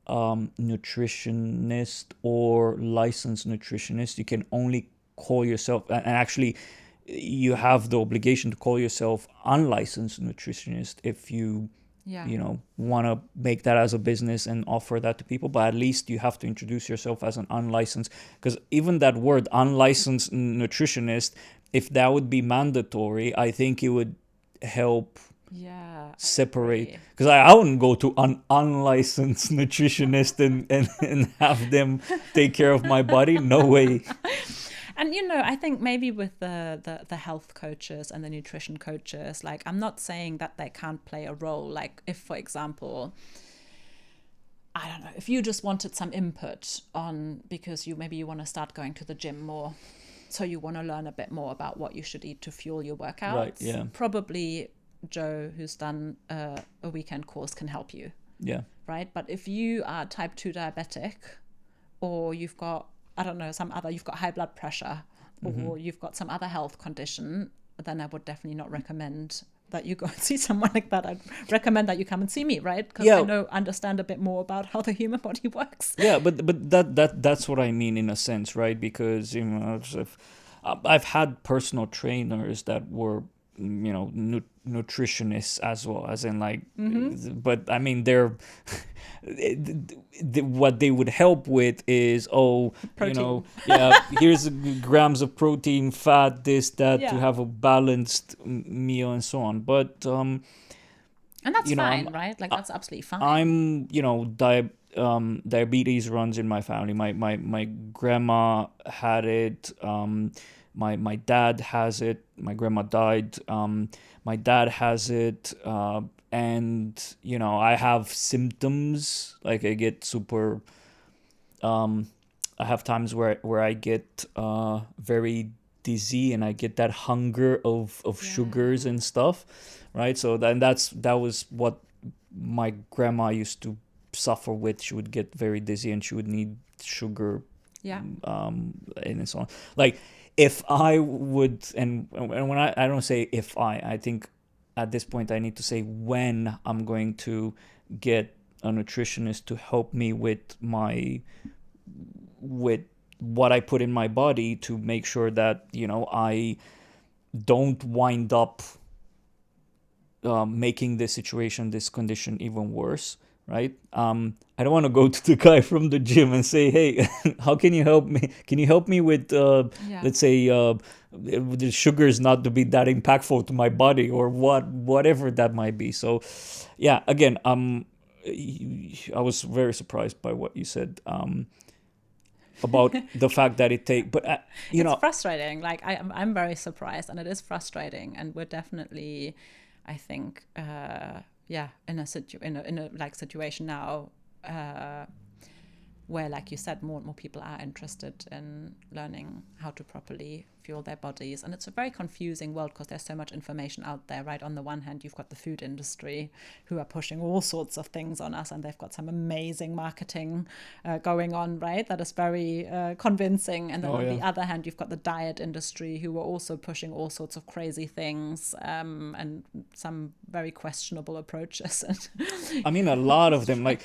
nutritionist or licensed nutritionist. You can only call yourself, and actually you have the obligation to call yourself unlicensed nutritionist if you Yeah. want to make that as a business and offer that to people. But at least you have to introduce yourself as an unlicensed, because even that word unlicensed nutritionist, if that would be mandatory, I think it would help Yeah, I separate, agree. because I wouldn't go to an unlicensed nutritionist and have them take care of my body. No way. And I think maybe with the health coaches and the nutrition coaches, like, I'm not saying that they can't play a role. Like, if, for example, I don't know, if you just wanted some input on, because you want to start going to the gym more, so you want to learn a bit more about what you should eat to fuel your Right, workouts, yeah. probably Joe, who's done a weekend course, can help you, Yeah. right? But if you are type 2 diabetic, or you've got, I don't know, you've got high blood pressure, or you've got some other health condition, then I would definitely not recommend that you go and see someone like that. I'd recommend that you come and see me, right? Because I Yeah. understand a bit more about how the human body works. Yeah, but that's what I mean in a sense, right? Because I've had personal trainers that were nutritionists as well, as in like, but I mean they're what they would help with is, Protein. yeah, here's grams of protein, fat, this, that, to Yeah. have a balanced meal and so on. But And that's I'm fine, right? Like, that's absolutely fine. I'm diabetes runs in my family. My grandma had it. My dad has it. My grandma died. My dad has it. And I have symptoms, like I get super. I have times where I get very dizzy, and I get that hunger of sugars Yeah. and stuff, right? So that was what my grandma used to suffer with. She would get very dizzy and she would need sugar, Yeah. and so on. Like, if I would, and when I don't say if I think at this point I need to say when I'm going to get a nutritionist to help me with what I put in my body, to make sure that I don't wind up making this condition even worse, right? I don't want to go to the guy from the gym and say, hey, how can you help me? Can you help me with, Yeah. let's say, the sugar is not to be that impactful to my body, or whatever that might be. So, yeah, again, I was very surprised by what you said, about the fact that but It's frustrating. Like, I'm very surprised, and it is frustrating. And we're definitely, I think, in a like situation now, where, like you said, more and more people are interested in learning how to properly fuel their bodies. And it's a very confusing world because there's so much information out there, right? On the one hand, you've got the food industry who are pushing all sorts of things on us, and they've got some amazing marketing going on, right? That is very convincing. And then on the other hand, you've got the diet industry who are also pushing all sorts of crazy things and some very questionable approaches. I mean, a lot of them, like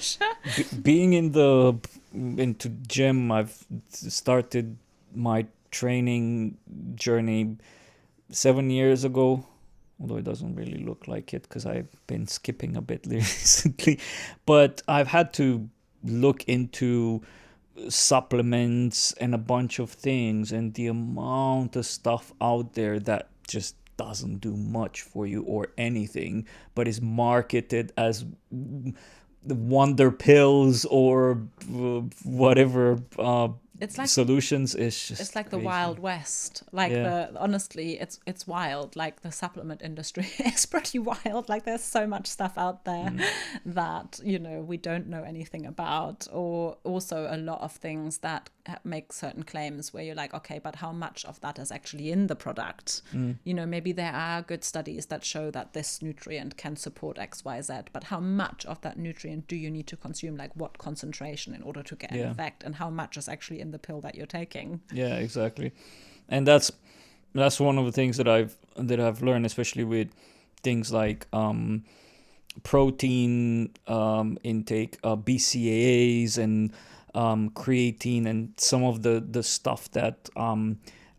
being into gym, I've started my training journey 7 years ago, although it doesn't really look like it because I've been skipping a bit recently. But I've had to look into supplements and a bunch of things, and the amount of stuff out there that just doesn't do much for you or anything, but is marketed as the wonder pills or whatever it's like solutions. Is just it's like crazy. the Wild West. Like honestly, it's wild. Like the supplement industry is pretty wild. Like there's so much stuff out there that, you know, we don't know anything about, or also a lot of things that make certain claims where you're like, okay, but how much of that is actually in the product? You know, maybe there are good studies that show that this nutrient can support XYZ, but how much of that nutrient do you need to consume? Like what concentration in order to get an effect, and how much is actually in the pill that you're taking? Yeah, exactly. And that's one of the things that I've learned, especially with things like protein intake, BCAAs, and creatine, and some of the stuff that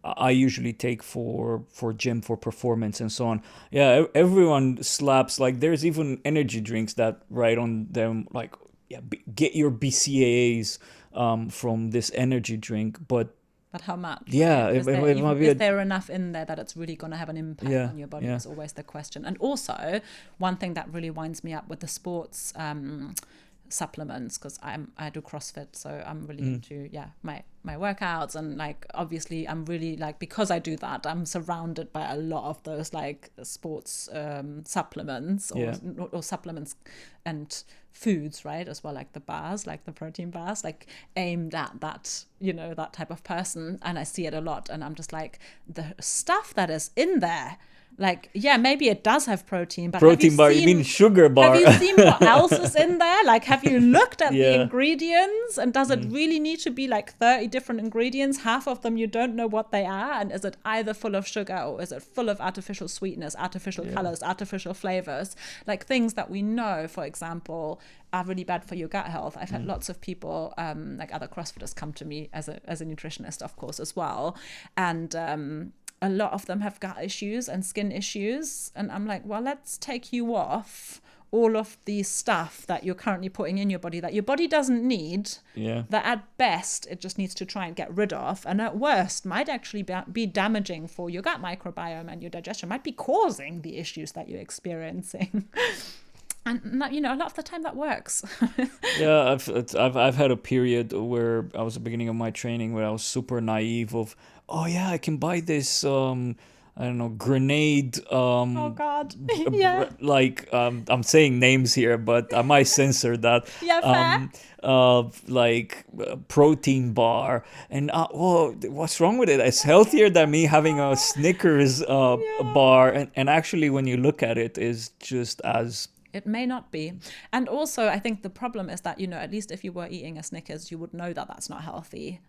I usually take for gym, for performance, and so on. Yeah, everyone slaps, like there's even energy drinks that write on them like, get your BCAAs from this energy drink, but how much? yeah, right? is there enough in there that it's really going to have an impact on your body? Is always the question. And also, one thing that really winds me up with the sports supplements, because I do CrossFit, so I'm really into my workouts, and like obviously I'm really like, because I do that, I'm surrounded by a lot of those like sports supplements or supplements and foods, right, as well, like the bars, like the protein bars, like aimed at that, you know, that type of person. And I see it a lot, and I'm just like, the stuff that is in there, like, yeah, maybe it does have protein, but protein bar, you mean sugar bar? Have you seen what else is in there? Like, have you looked at the ingredients? And does it really need to be like 30 different ingredients? Half of them you don't know what they are. And is it either full of sugar, or is it full of artificial sweetness, artificial colors, artificial flavors? Like things that we know, for example, are really bad for your gut health. I've had lots of people, like other CrossFitters, come to me as a nutritionist, of course, as well. And a lot of them have gut issues and skin issues. And I'm like, well, let's take you off all of the stuff that you're currently putting in your body that your body doesn't need, that at best it just needs to try and get rid of, and at worst might actually be damaging for your gut microbiome and your digestion, might be causing the issues that you're experiencing. And you know, a lot of the time that works. Yeah, I've had a period where I was at the beginning of my training where I was super naive of, oh yeah, I can buy this I don't know, grenade Oh God. Yeah. like I'm saying names here, but I might censor that. Yeah, fair. Protein bar, and whoa, what's wrong with it? It's healthier than me having a Snickers bar, and actually when you look at it, is just as. It may not be. And also, I think the problem is that, you know, at least if you were eating a Snickers, you would know that that's not healthy.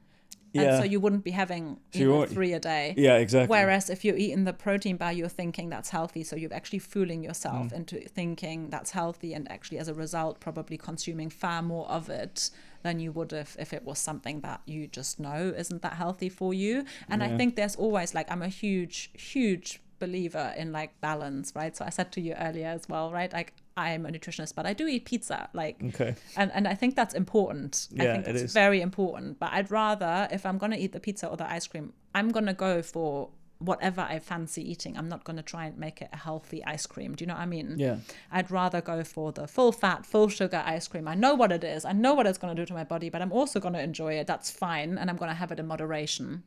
And so you wouldn't be having 3 a day. Yeah, exactly. Whereas if you're eating the protein bar, you're thinking that's healthy. So you're actually fooling yourself into thinking that's healthy, and actually as a result, probably consuming far more of it than you would if it was something that you just know isn't that healthy for you. And I think there's always, like, I'm a huge believer in like balance, right? So I said to you earlier as well, right? Like, I'm a nutritionist, but I do eat pizza, like, and I think that's important. I think it's very important. But I'd rather, if I'm going to eat the pizza or the ice cream, I'm going to go for whatever I fancy eating. I'm not going to try and make it a healthy ice cream. Do you know what I mean? Yeah. I'd rather go for the full fat, full sugar ice cream. I know what it is. I know what it's going to do to my body, but I'm also going to enjoy it. That's fine. And I'm going to have it in moderation.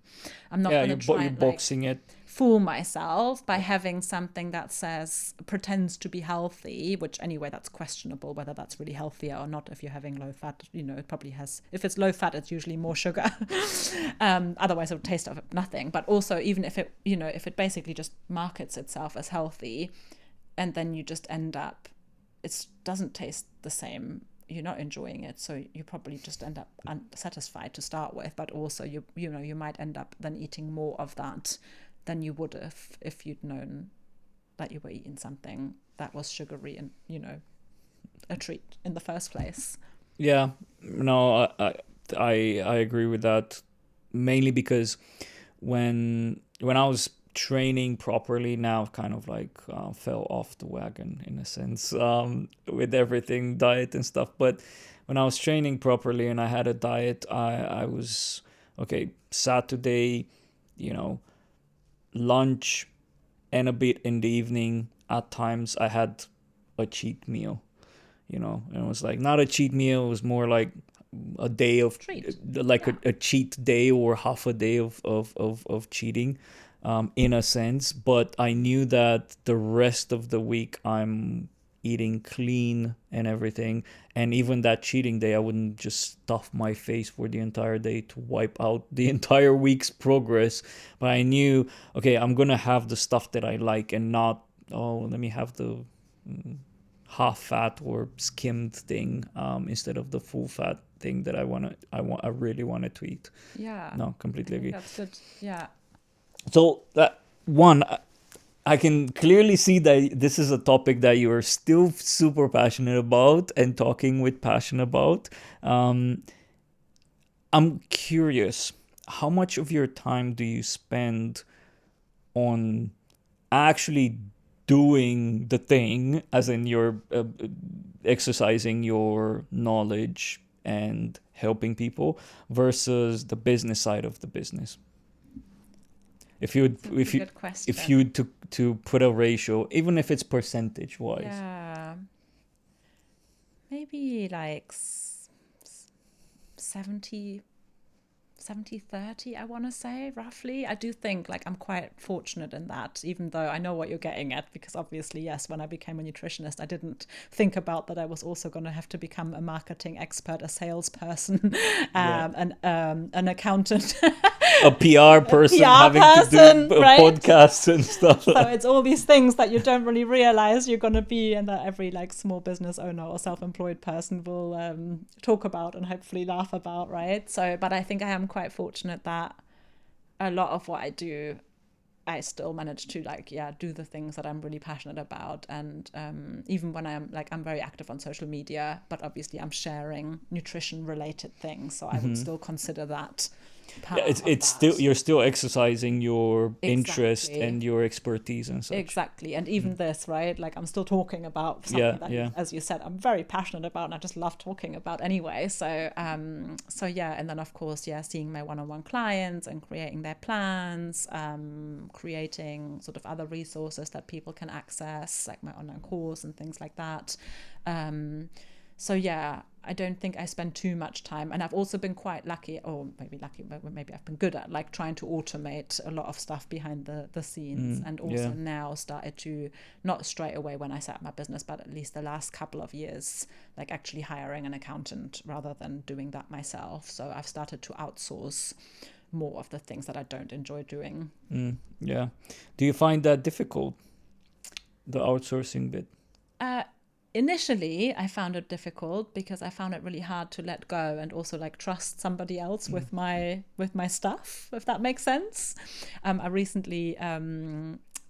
I'm not going to try and boxing it. fool myself by having something that says pretends to be healthy, which anyway that's questionable whether that's really healthier or not. If you're having low fat, it probably has, if it's low fat, it's usually more sugar. Otherwise it would taste of nothing. But also, even if it if it basically just markets itself as healthy, and then you just end up, it doesn't taste the same, you're not enjoying it, so you probably just end up unsatisfied to start with. But also you might end up then eating more of that than you would have if you'd known that you were eating something that was sugary and a treat in the first place. Yeah, no, I agree with that, mainly because when I was training properly, now kind of like fell off the wagon in a sense, with everything, diet and stuff. But when I was training properly and I had a diet, I was okay. Saturday, lunch and a bit in the evening. At times, I had a cheat meal. And it was like not a cheat meal. It was more like a day of Treat. like Yeah. a cheat day or half a day of cheating, in a sense. But I knew that the rest of the week I'm eating clean and everything. And even that cheating day, I wouldn't just stuff my face for the entire day to wipe out the entire week's progress. But I knew, okay, I'm gonna have the stuff that I like and not, oh, let me have the half fat or skimmed thing, instead of the full fat thing that I really wanted to eat. Yeah. No, completely I think agree. that's good. Yeah. So that one, I can clearly see that this is a topic that you are still super passionate about and talking with passion about. Um, I'm curious, how much of your time do you spend on actually doing the thing, as in you're exercising your knowledge and helping people, versus the business side of the business? If you would, It's a really good question. if you to put a ratio, even if it's percentage wise. Yeah. Maybe like 70 30, I want to say, roughly. I do think like I'm quite fortunate in that, even though I know what you're getting at, because obviously, yes, when I became a nutritionist, I didn't think about that I was also going to have to become a marketing expert, a salesperson, Yeah. an accountant, A PR person PR having to person, do right? podcasts and stuff. So it's all these things that you don't really realize you're going to be, and that every like small business owner or self-employed person will talk about and hopefully laugh about, right? So, but I think I am quite fortunate that a lot of what I do, I still manage to do the things that I'm really passionate about. And even when I'm very active on social media, but obviously I'm sharing nutrition related things, so I would still consider that part Yeah, of it's still, that. you're still exercising your interest Exactly. and your expertise and such. Exactly. And even this, right? Like I'm still talking about Yeah, something that, yeah. as you said, I'm very passionate about and I just love talking about anyway. So, yeah. And then of course, yeah, seeing my one-on-one clients and creating their plans, creating sort of other resources that people can access, like my online course and things like that. So yeah, I don't think I spend too much time, and I've also been quite lucky, or maybe I've been good at like trying to automate a lot of stuff behind the scenes, and also Yeah. now started to, not straight away when I set up my business, but at least the last couple of years, like actually hiring an accountant rather than doing that myself. So I've started to outsource more of the things that I don't enjoy doing. Yeah. Do you find that difficult, the outsourcing bit? Initially, I found it difficult because I found it really hard to let go and also like trust somebody else with my stuff, if that makes sense. I recently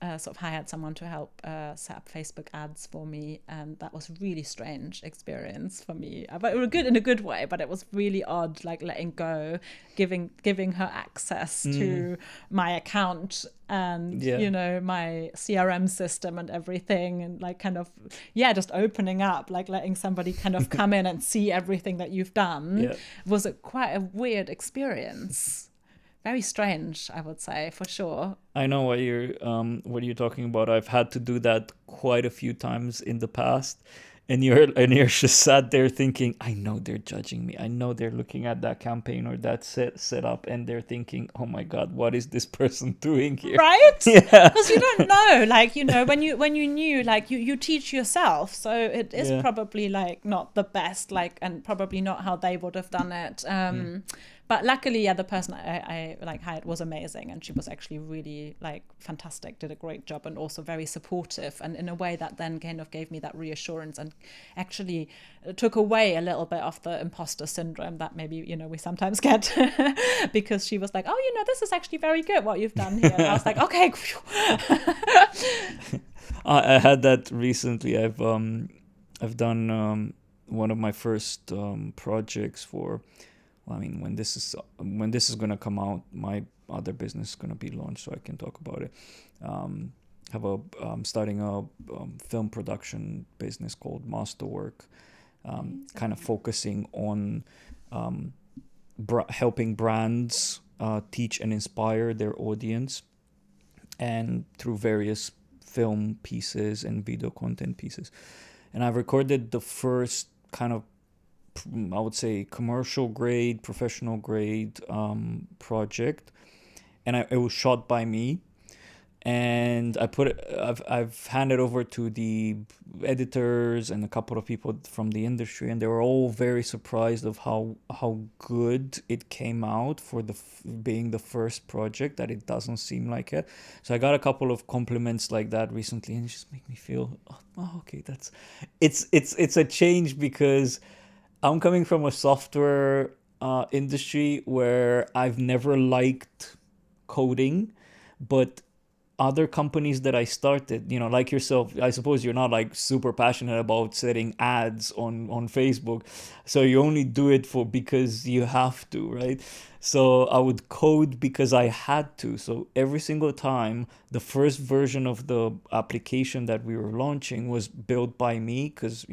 sort of hired someone to help set up Facebook ads for me, and that was a really strange experience for me. But it was good in a good way, but it was really odd, like letting go, giving her access to my account and Yeah. my CRM system and everything, and like kind of just opening up, like letting somebody kind of come in and see everything that you've done Yeah. was quite a weird experience. Very strange, I would say, for sure. I know what you're talking about. I've had to do that quite a few times in the past, and you're just sat there thinking, I know they're judging me. I know they're looking at that campaign or that set up, and they're thinking, oh my God, what is this person doing here? Right? Yeah. Because you don't know, like, when you knew, like, you teach yourself, so it is Yeah. probably like not the best, like, and probably not how they would have done it. Yeah. But luckily, yeah, the person I like hired was amazing, and she was actually really like fantastic, did a great job, and also very supportive, and in a way that then kind of gave me that reassurance and actually took away a little bit of the imposter syndrome that maybe we sometimes get, because she was like, oh, this is actually very good what you've done here. And I was like, okay. I had that recently. I've done one of my first projects for. Well, I mean, when this is gonna come out, my other business is gonna be launched, so I can talk about it. Have a starting a film production business called Masterwork, kind of focusing on helping brands teach and inspire their audience, and through various film pieces and video content pieces. And I've recorded the first kind of, I would say, commercial grade, professional grade project, and it was shot by me. And I've handed over to the editors and a couple of people from the industry, and they were all very surprised of how good it came out for being the first project. That it doesn't seem like it. So I got a couple of compliments like that recently, and it just make me feel, oh okay, it's a change, because I'm coming from a software industry where I've never liked coding, but other companies that I started, like yourself, I suppose you're not like super passionate about setting ads on Facebook, so you only do it because you have to, right? So I would code because I had to. So every single time, the first version of the application that we were launching was built by me, because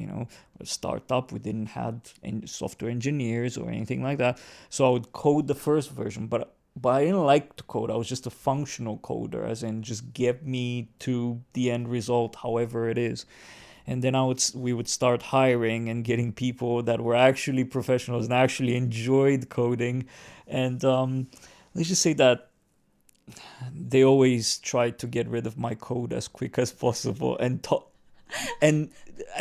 a startup, we didn't have any software engineers or anything like that. So I would code the first version, but I didn't like to code. I was just a functional coder, as in just get me to the end result, however it is. And then we would start hiring and getting people that were actually professionals and actually enjoyed coding. And let's just say that they always tried to get rid of my code as quick as possible, and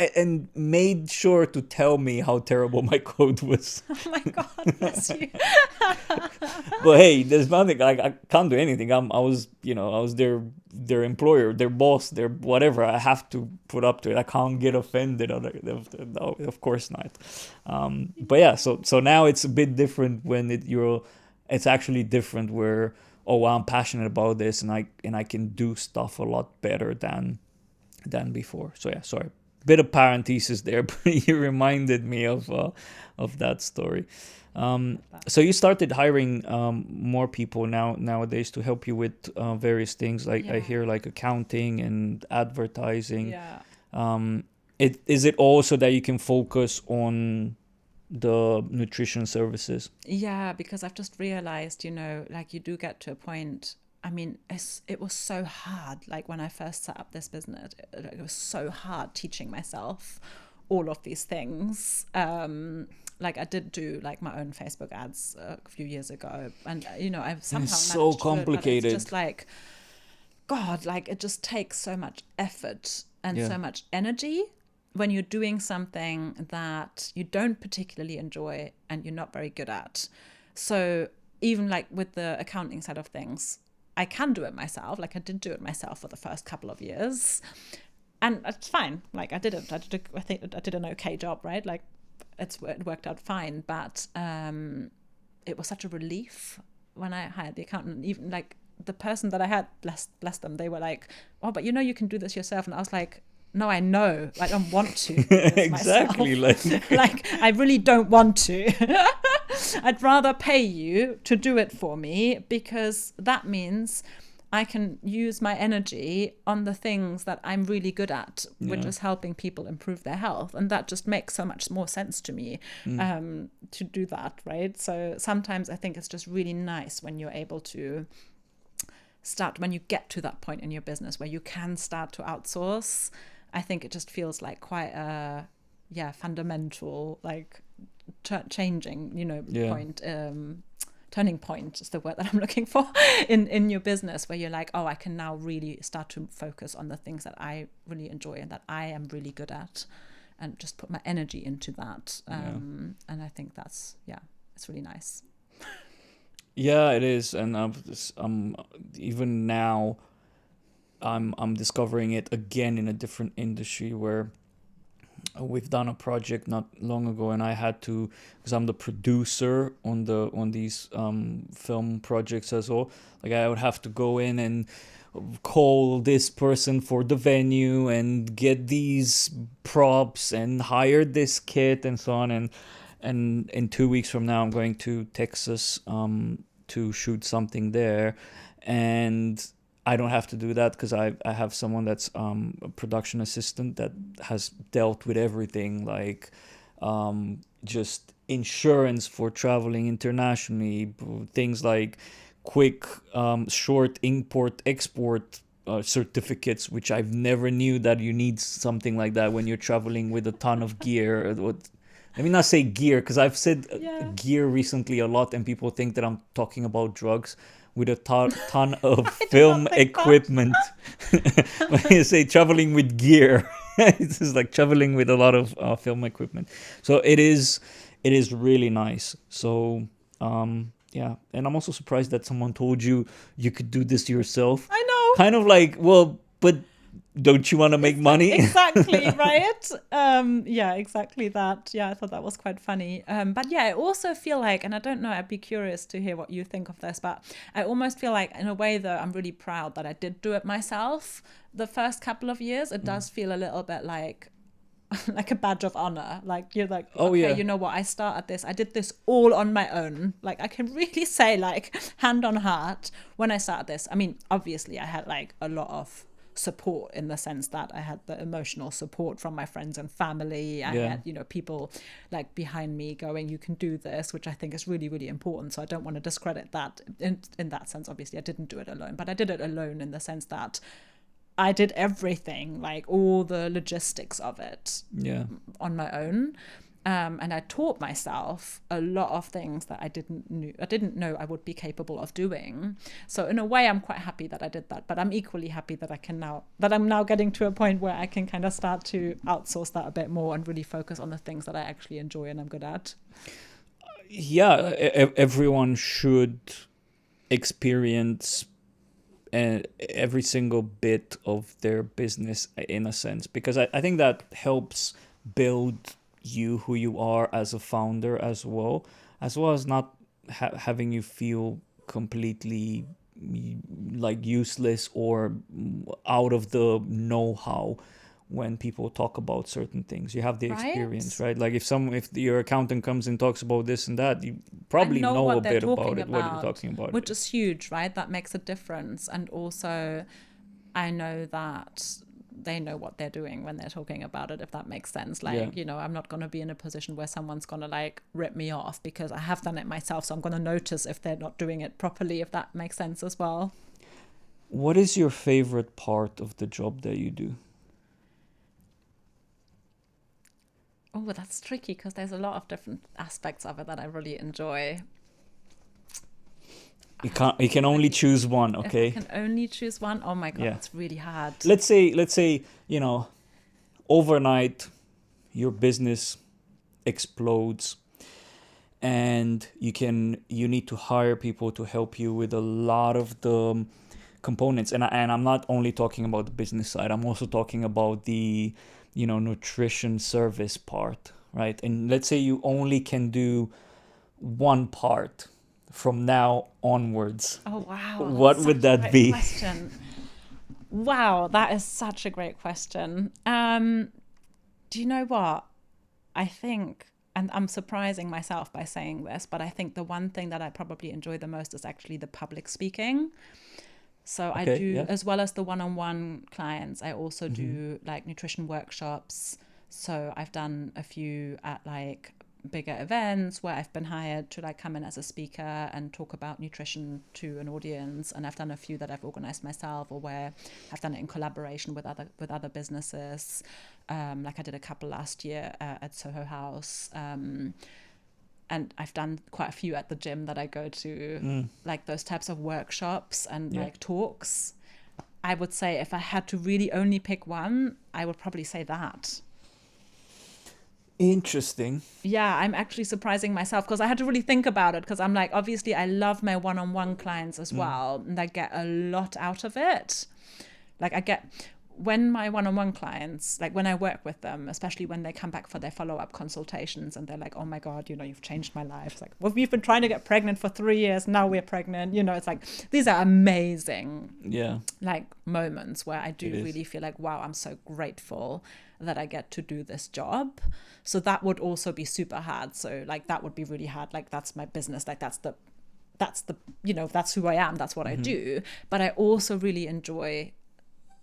and made sure to tell me how terrible my code was. Oh my God, bless you. But hey, there's nothing, I can't do anything. I was their employer, their boss, their whatever. I have to put up to it. I can't get offended. No, of course not. But yeah, so now it's a bit different when it's actually different, where, oh, I'm passionate about this, and I can do stuff a lot better than before. So yeah, sorry, bit of parenthesis there, but you reminded me of that story. So you started hiring more people nowadays to help you with various things, like I hear, like accounting and advertising. Yeah. Is it also that you can focus on the nutrition services? Yeah, because I've just realized, like, you do get to a point. I mean, it was so hard. Like, when I first set up this business, it was so hard teaching myself all of these things. Like, I did do like my own Facebook ads a few years ago, and I've somehow It's so managed to do it, but complicated. it's just like, God, like, it just takes so much effort and Yeah. so much energy when you're doing something that you don't particularly enjoy and you're not very good at. So even like with the accounting side of things, I can do it myself. Like, I did do it myself for the first couple of years, and it's fine. Like, I think I did an okay job, right? Like, it worked out fine. But it was such a relief when I hired the accountant. Even like the person that I had, bless them, they were like, "Oh, but you can do this yourself." And I was like, no, I know. I don't want to do this Exactly, myself. Like, I really don't want to. I'd rather pay you to do it for me, because that means I can use my energy on the things that I'm really good at, which is helping people improve their health. And that just makes so much more sense to me to do that, right? So sometimes I think it's just really nice when you're able to when you get to that point in your business where you can start to outsource. I think it just feels like quite a fundamental, like changing, Yeah. point, turning point is the word that I'm looking for in your business, where you're like, oh, I can now really start to focus on the things that I really enjoy and that I am really good at, and just put my energy into that. And I think that's, it's really nice. Yeah, it is, and I'm even now I'm discovering it again in a different industry where we've done a project not long ago, and I had to, because I'm the producer on these film projects as well. Like I would have to go in and call this person for the venue and get these props and hire this kit and so on. And in 2 weeks from now, I'm going to Texas to shoot something there, and I don't have to do that because I have someone that's a production assistant that has dealt with everything, like just insurance for traveling internationally, things like quick short import export certificates, which I've never knew that you need something like that when you're traveling with a ton of gear. Let me not say gear, because I've said Yeah. gear recently a lot, and people think that I'm talking about drugs with a ton of I did not film think that. equipment. When you say traveling with gear, it's just like traveling with a lot of film equipment. So it is really nice. So yeah, and I'm also surprised that someone told you you could do this yourself. I know. Kind of like, well, but don't you want to make money? Exactly, right? Yeah, exactly that. Yeah, I thought that was quite funny. But yeah, I also feel like, and I don't know, I'd be curious to hear what you think of this, but I almost feel like, in a way, though, I'm really proud that I did do it myself. The first couple of years, it does feel a little bit like like a badge of honor. Like, you're like, Oh okay, yeah. you know what, I started this, I did this all on my own. Like, I can really say, like, hand on heart, when I started this, I mean, obviously I had like a lot of support, in the sense that I had the emotional support from my friends and family. I Yeah. had, people like behind me going, you can do this, which I think is really, really important. So I don't want to discredit that in that sense. Obviously I didn't do it alone, but I did it alone in the sense that I did everything, like all the logistics of it, Yeah. on my own. And I taught myself a lot of things that I didn't know I would be capable of doing. So in a way, I'm quite happy that I did that. But I'm equally happy that I'm now getting to a point where I can kind of start to outsource that a bit more and really focus on the things that I actually enjoy and I'm good at. Yeah, everyone should experience every single bit of their business, in a sense, because I think that helps build you who you are as a founder, as well as not having you feel completely like useless or out of the know-how when people talk about certain things. You have the experience, Right? right? Like if your accountant comes and talks about this and that, you I probably know know a what they're bit about talking it, what they're about, talking about. which is huge, right? That makes a difference. And also, I know that they know what they're doing when they're talking about it, if that makes sense. Yeah. Like, I'm not going to be in a position where someone's going to like rip me off, because I have done it myself. So I'm going to notice if they're not doing it properly, if that makes sense as well. What is your favorite part of the job that you do? Oh, that's tricky, because there's a lot of different aspects of it that I really enjoy. You can only choose one, If I okay? can only choose one, oh my God, Yeah. that's really hard. Let's say, overnight your business explodes, and you need to hire people to help you with a lot of the components, and I'm not only talking about the business side, I'm also talking about the nutrition service part, right? And let's say you only can do one part from now onwards, Oh, wow, that's what would such a that great be? question. Wow, that is such a great question. Do you know what? I think, and I'm surprising myself by saying this, but I think the one thing that I probably enjoy the most is actually the public speaking. So I Okay, do, yeah. as well as the one-on-one clients, I also Mm-hmm. do like nutrition workshops. So I've done a few at like bigger events where I've been hired to like come in as a speaker and talk about nutrition to an audience. And I've done a few that I've organized myself, or where I've done it in collaboration with other businesses. Like I did a couple last year at Soho House. And I've done quite a few at the gym that I go to, like those types of workshops and like talks. I would say if I had to really only pick one, I would probably say that. Interesting. Yeah, I'm actually surprising myself because I had to really think about it, because I'm like, obviously I love my one-on-one clients as well, and I get a lot out of it. Like I get, when my one-on-one clients, like when I work with them, especially when they come back for their follow-up consultations and they're like, oh my God, you've changed my life. It's like, well, we've been trying to get pregnant for 3 years. Now we're pregnant. It's like, these are amazing, like moments where I do really feel like, wow, I'm so grateful that I get to do this job. So that would also be super hard. So like, that would be really hard. Like, that's my business. Like that's the, that's who I am. That's what I do. But I also really enjoy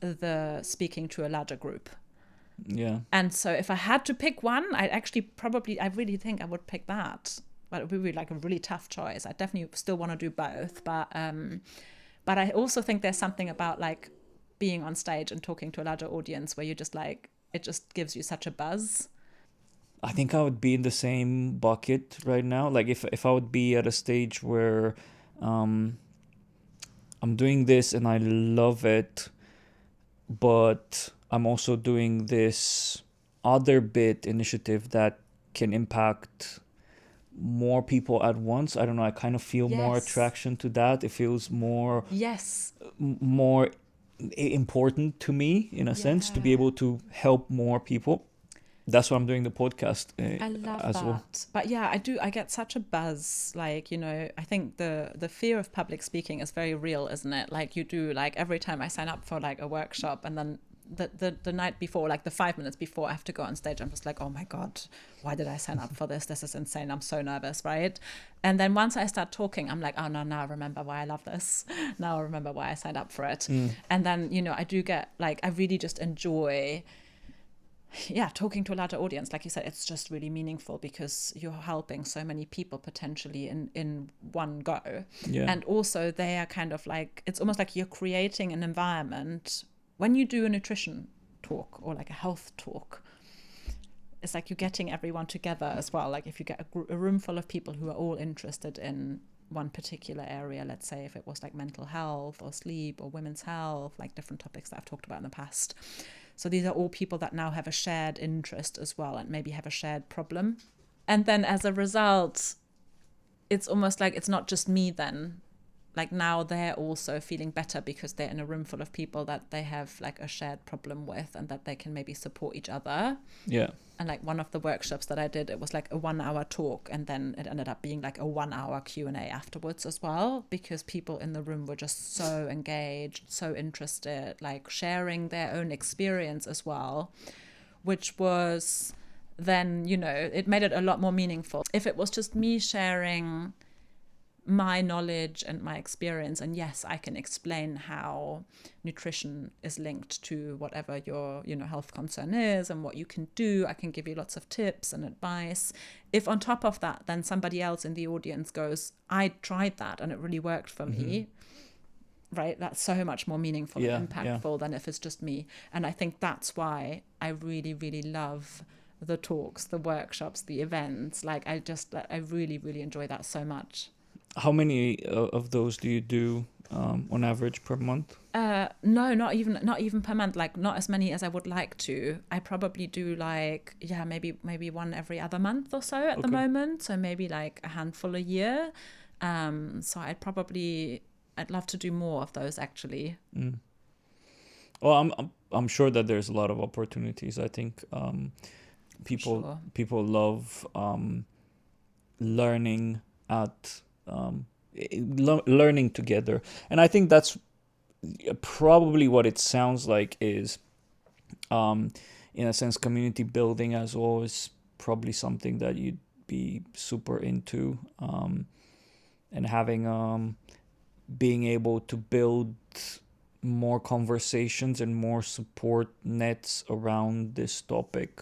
the speaking to a larger group. Yeah. And so if I had to pick one, I really think I would pick that. But it would be like a really tough choice. I definitely still want to do both. But I also think there's something about like being on stage and talking to a larger audience where you just like, it just gives you such a buzz. I think I would be in the same bucket right now. Like if I would be at a stage where I'm doing this and I love it, but I'm also doing this other bit initiative that can impact more people at once. I don't know. I kind of feel more attraction to that. It feels more important to me in a sense to be able to help more people. That's why I'm doing the podcast I love as that. well. But yeah, I get such a buzz. Like, I think the fear of public speaking is very real, isn't it? Like you do, like every time I sign up for like a workshop, and then the night before, like the 5 minutes before I have to go on stage, I'm just like, oh my God, why did I sign up for this? This is insane. I'm so nervous, right? And then once I start talking, I'm like, oh no, now I remember why I love this. Now I remember why I signed up for it. And then, I do get like, I really just enjoy talking to a larger audience. Like you said, it's just really meaningful because you're helping so many people potentially in one go. And also they are kind of like, it's almost like you're creating an environment when you do a nutrition talk or like a health talk. It's like you're getting everyone together as well. Like if you get a room full of people who are all interested in one particular area, let's say if it was like mental health or sleep or women's health, like different topics that I've talked about in the past. So these are all people that now have a shared interest as well, and maybe have a shared problem. And then as a result, it's almost like it's not just me then. Like now they're also feeling better because they're in a room full of people that they have like a shared problem with, and that they can maybe support each other. Yeah. And like one of the workshops that I did, it was like a 1 hour talk, and then it ended up being like a 1 hour Q&A afterwards as well, because people in the room were just so engaged, so interested, like sharing their own experience as well, which was then, it made it a lot more meaningful. If it was just me sharing my knowledge and my experience, and yes, I can explain how nutrition is linked to whatever your health concern is and what you can do. I can give you lots of tips and advice. If on top of that then somebody else in the audience goes, I tried that and it really worked for me, right, that's so much more meaningful and impactful than if it's just me. And I think that's why I really, really love the talks, the workshops, the events. Like I really, really enjoy that so much. How many of those do you do on average per month? No, not even per month. Like not as many as I would like to. I probably do like maybe one every other month or so at the moment. So maybe like a handful a year. So I'd love to do more of those actually. Well, I'm sure that there's a lot of opportunities. I think people love learning at learning together, and I think that's probably what it sounds like is in a sense community building as well is probably something that you'd be super into, and having being able to build more conversations and more support nets around this topic.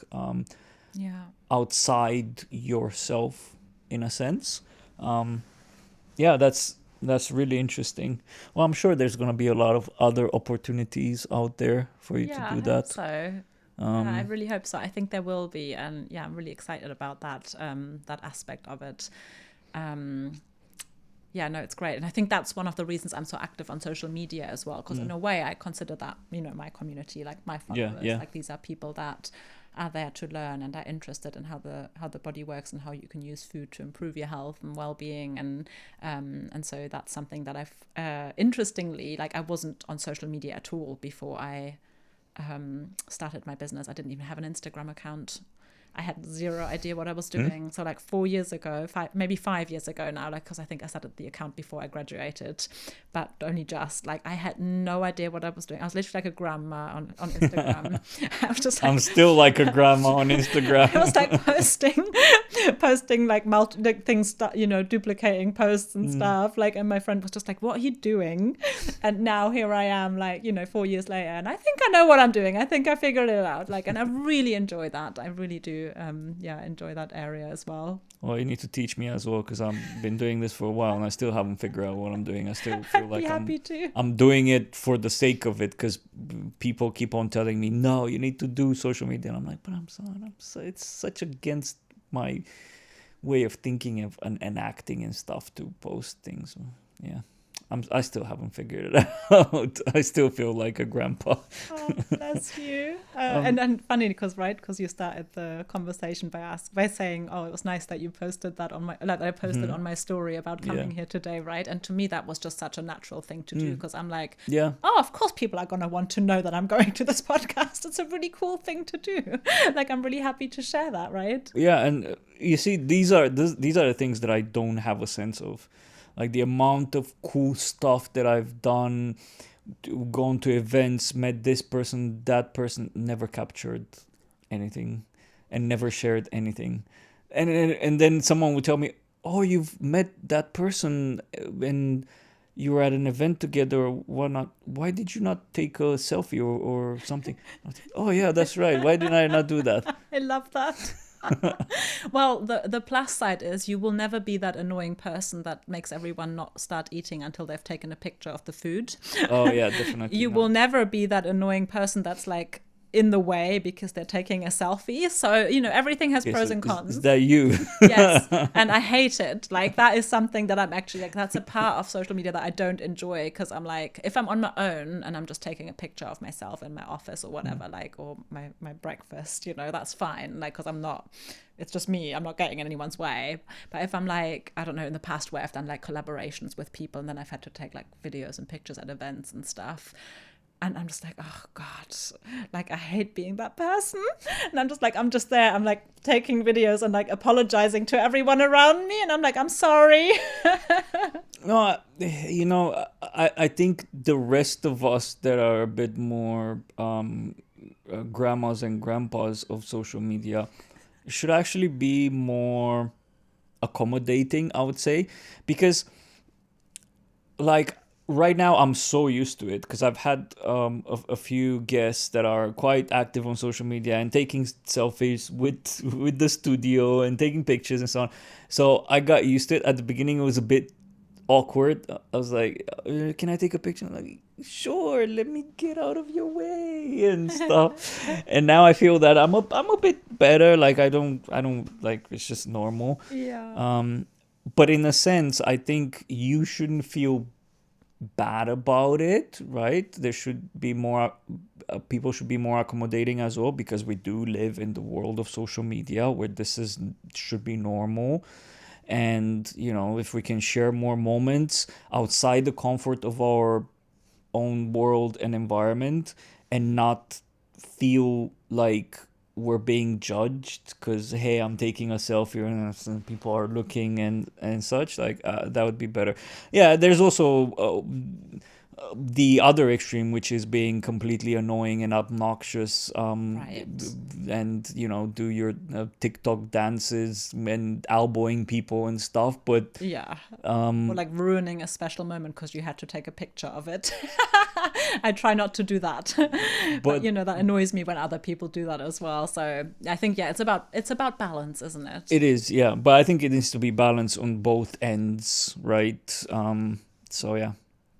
Yeah. outside yourself in a sense. Um, yeah, that's really interesting. Well, I'm sure there's gonna be a lot of other opportunities out there for you to Yeah, I do hope that. so. Yeah, I Um, really hope so. I think there will be, and yeah, I'm really excited about that that aspect of it. Um, yeah, no, it's great, and I think that's one of the reasons I'm so active on social media as well. Because in mm, a way, I consider that my community, like my yeah, followers, yeah. like these are people that are there to learn and are interested in how the body works and how you can use food to improve your health and well-being, and so that's something that I've interestingly, like I wasn't on social media at all before I started my business. I didn't even have an Instagram account. I had zero idea what I was Hmm? doing. So like 4 years ago, maybe 5 years ago now, like, because I think I started the account before I graduated, but only just like I had no idea what I was doing. I was literally like a grandma on Instagram. I was just I'm like, still like a grandma on I was like Instagram. posting like like things, duplicating posts and Mm. stuff. Like, and my friend was just like, "What are you doing?" And now here I am, like 4 years later, and I think I know what I'm doing. I think I figured it out. Like, and I really enjoy that. I really do. Yeah, enjoy that area as well. Well, you need to teach me as well because I've been doing this for a while and I still haven't figured out what I'm doing. I still feel I'd be like happy to. I'm doing it for the sake of it because people keep on telling me, no, you need to do social media, and I'm like, but it's such against my way of thinking of and acting and stuff to post things. Yeah, I still haven't figured it out. I still feel like a grandpa. Oh, bless you. um, And funny because you started the conversation by saying, "Oh, it was nice that you posted that on my that I posted mhm, on my story about yeah, coming here today, right?" And to me, that was just such a natural thing to do mm, because I'm like, yeah. "Oh, of course, people are gonna want to know that I'm going to this podcast. It's a really cool thing to do. Like, I'm really happy to share that, right?" Yeah, and you see, these are the things that I don't have a sense of, like the amount of cool stuff that I've done, gone to events, met this person, that person, never captured anything, and never shared anything, and then someone would tell me, "Oh, you've met that person and you were at an event together or whatnot. Why did you not take a selfie or something?" I was like, "Oh yeah, that's right. Why did I not do that?" I love that. Well, the plus side is you will never be that annoying person that makes everyone not start eating until they've taken a picture of the food. Oh yeah, definitely You will not. never be that annoying person that's like in the way because they're taking a selfie. So, everything has Okay, pros so and is cons. that you? Yes. And I hate it. Like, that is something that I'm actually like, that's a part of social media that I don't enjoy because I'm like, if I'm on my own and I'm just taking a picture of myself in my office or Mm. whatever, like, or my breakfast, that's fine. Like, because it's just me. I'm not getting in anyone's way. But if I'm like, I don't know, in the past where I've done like collaborations with people and then I've had to take like videos and pictures at events and stuff, and I'm just like, oh God, like I hate being that person. And I'm just there. I'm like taking videos and like apologizing to everyone around me. And I'm like, I'm sorry. No, I think the rest of us that are a bit more grandmas and grandpas of social media should actually be more accommodating, I would say, because like right now I'm so used to it because I've had a few guests that are quite active on social media and taking selfies with the studio and taking pictures and so on. So I got used to it. At the beginning it was a bit awkward. I was like, can I take a picture?" I'm like, "Sure, let me get out of your way," and stuff. And now I feel that I'm a bit better. Like I don't like, it's just normal. Yeah. um but in a sense I think you shouldn't feel bad about it, right? There should be more, people should be more accommodating as well, because we do live in the world of social media where this is should be normal. And if we can share more moments outside the comfort of our own world and environment and not feel like we're being judged because, hey, I'm taking a selfie and people are looking and such, like that would be better. Yeah, there's also the other extreme, which is being completely annoying and obnoxious, Right. and do your TikTok dances and elbowing people and stuff. But Yeah. Or um, like ruining a special moment because you had to take a picture of it. I try not to do that. But but that annoys me when other people do that as well. So I think it's about balance, isn't it? it is, yeah. But I think it needs to be balanced on both ends, right? So yeah,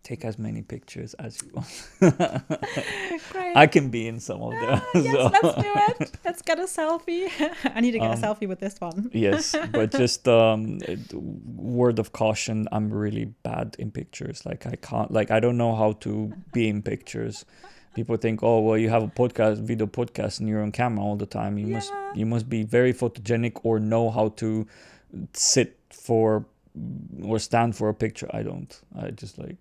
take as many pictures as you want. I Great. can be in some of them. Ah, yes, let's So do it. Let's get a selfie. I need to get a um, selfie with this one. yes, but just word of caution, I'm really bad in pictures. Like I can't, like I don't know how to be in pictures. People think, oh well, you have a video podcast, and you're on camera all the time. You must Yeah. you must be very photogenic or know how to sit for or stand for a picture. I don't. I just like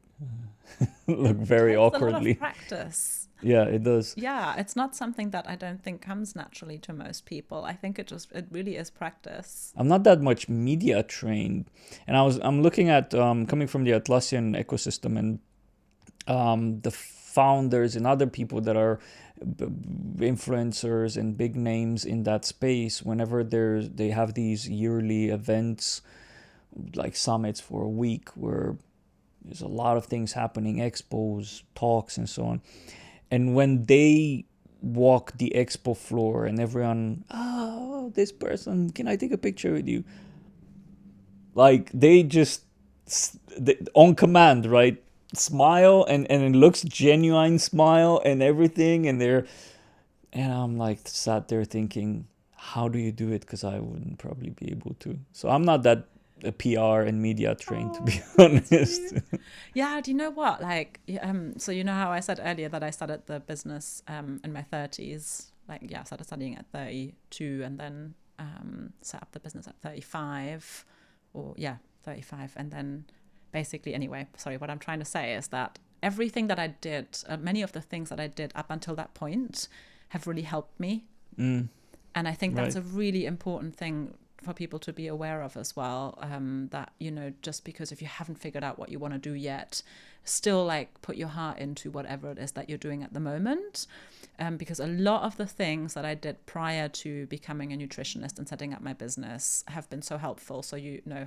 look It very takes a lot of awkwardly. practice. Yeah, it does. Yeah, it's not something that I don't think comes naturally to most people. I think it really is practice. I'm not that much media trained, and I'm looking at coming from the Atlassian ecosystem, and the founders and other people that are influencers and big names in that space. Whenever they have these yearly events like summits for a week where there's a lot of things happening, expos, talks, and so on. And when they walk the expo floor and everyone, oh, this person, can I take a picture with you? Like they just on command, right? Smile, and it looks genuine smile and everything, and I'm like sat there thinking, how do you do it? Because I wouldn't probably be able to. So I'm not that PR and media trained, to Oh, be me honest. too. Yeah, do you know what? Like, so you know how I said earlier that I started the business in my 30s? Like, yeah, I started studying at 32 and then set up the business at 35, or yeah, 35. And then basically, anyway, sorry, what I'm trying to say is that everything that I did, many of the things that I did up until that point have really helped me. Mm, And I think that's right. a really important thing for people to be aware of as well, that just because if you haven't figured out what you want to do yet, still like put your heart into whatever it is that you're doing at the moment, because a lot of the things that I did prior to becoming a nutritionist and setting up my business have been so helpful. So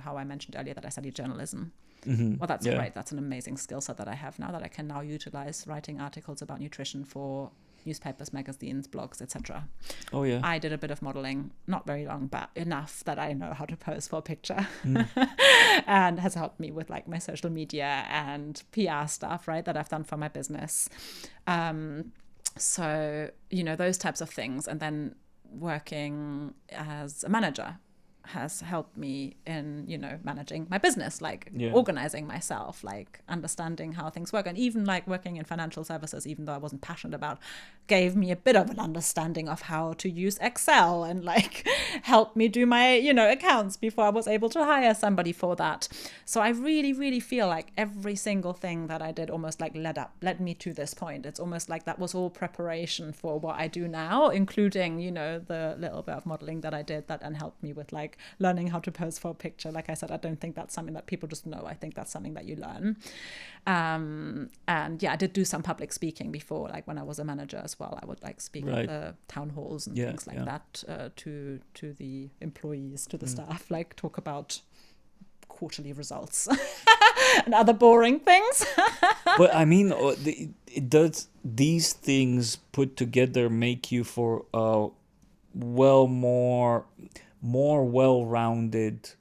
how I mentioned earlier that I studied journalism. Well, that's Yeah. great. That's an amazing skill set that I have now, that I can now utilize writing articles about nutrition for newspapers, magazines, blogs, etc. Oh yeah. I did a bit of modeling, not very long, but enough that I know how to pose for a picture, Mm, and has helped me with like my social media and PR stuff, right, that I've done for my business. So, those types of things. And then working as a manager has helped me in managing my business, like yeah. organizing myself, like understanding how things work. And even like working in financial services, even though I wasn't passionate about, gave me a bit of an understanding of how to use Excel, and like helped me do my accounts before I was able to hire somebody for that. So I really really feel like every single thing that I did almost like led me to this point. It's almost like that was all preparation for what I do now, including the little bit of modeling that I did that and helped me with like learning how to pose for a picture. Like I said, I don't think that's something that people just know. I think that's something that you learn. And yeah, I did do some public speaking before, like when I was a manager as well. I would like speak at Right. the town halls and Yeah. things like Yeah. that, to the employees, to the Mm. staff, like talk about quarterly results and other boring things. But I mean, it does, these things put together make you for a well more well-rounded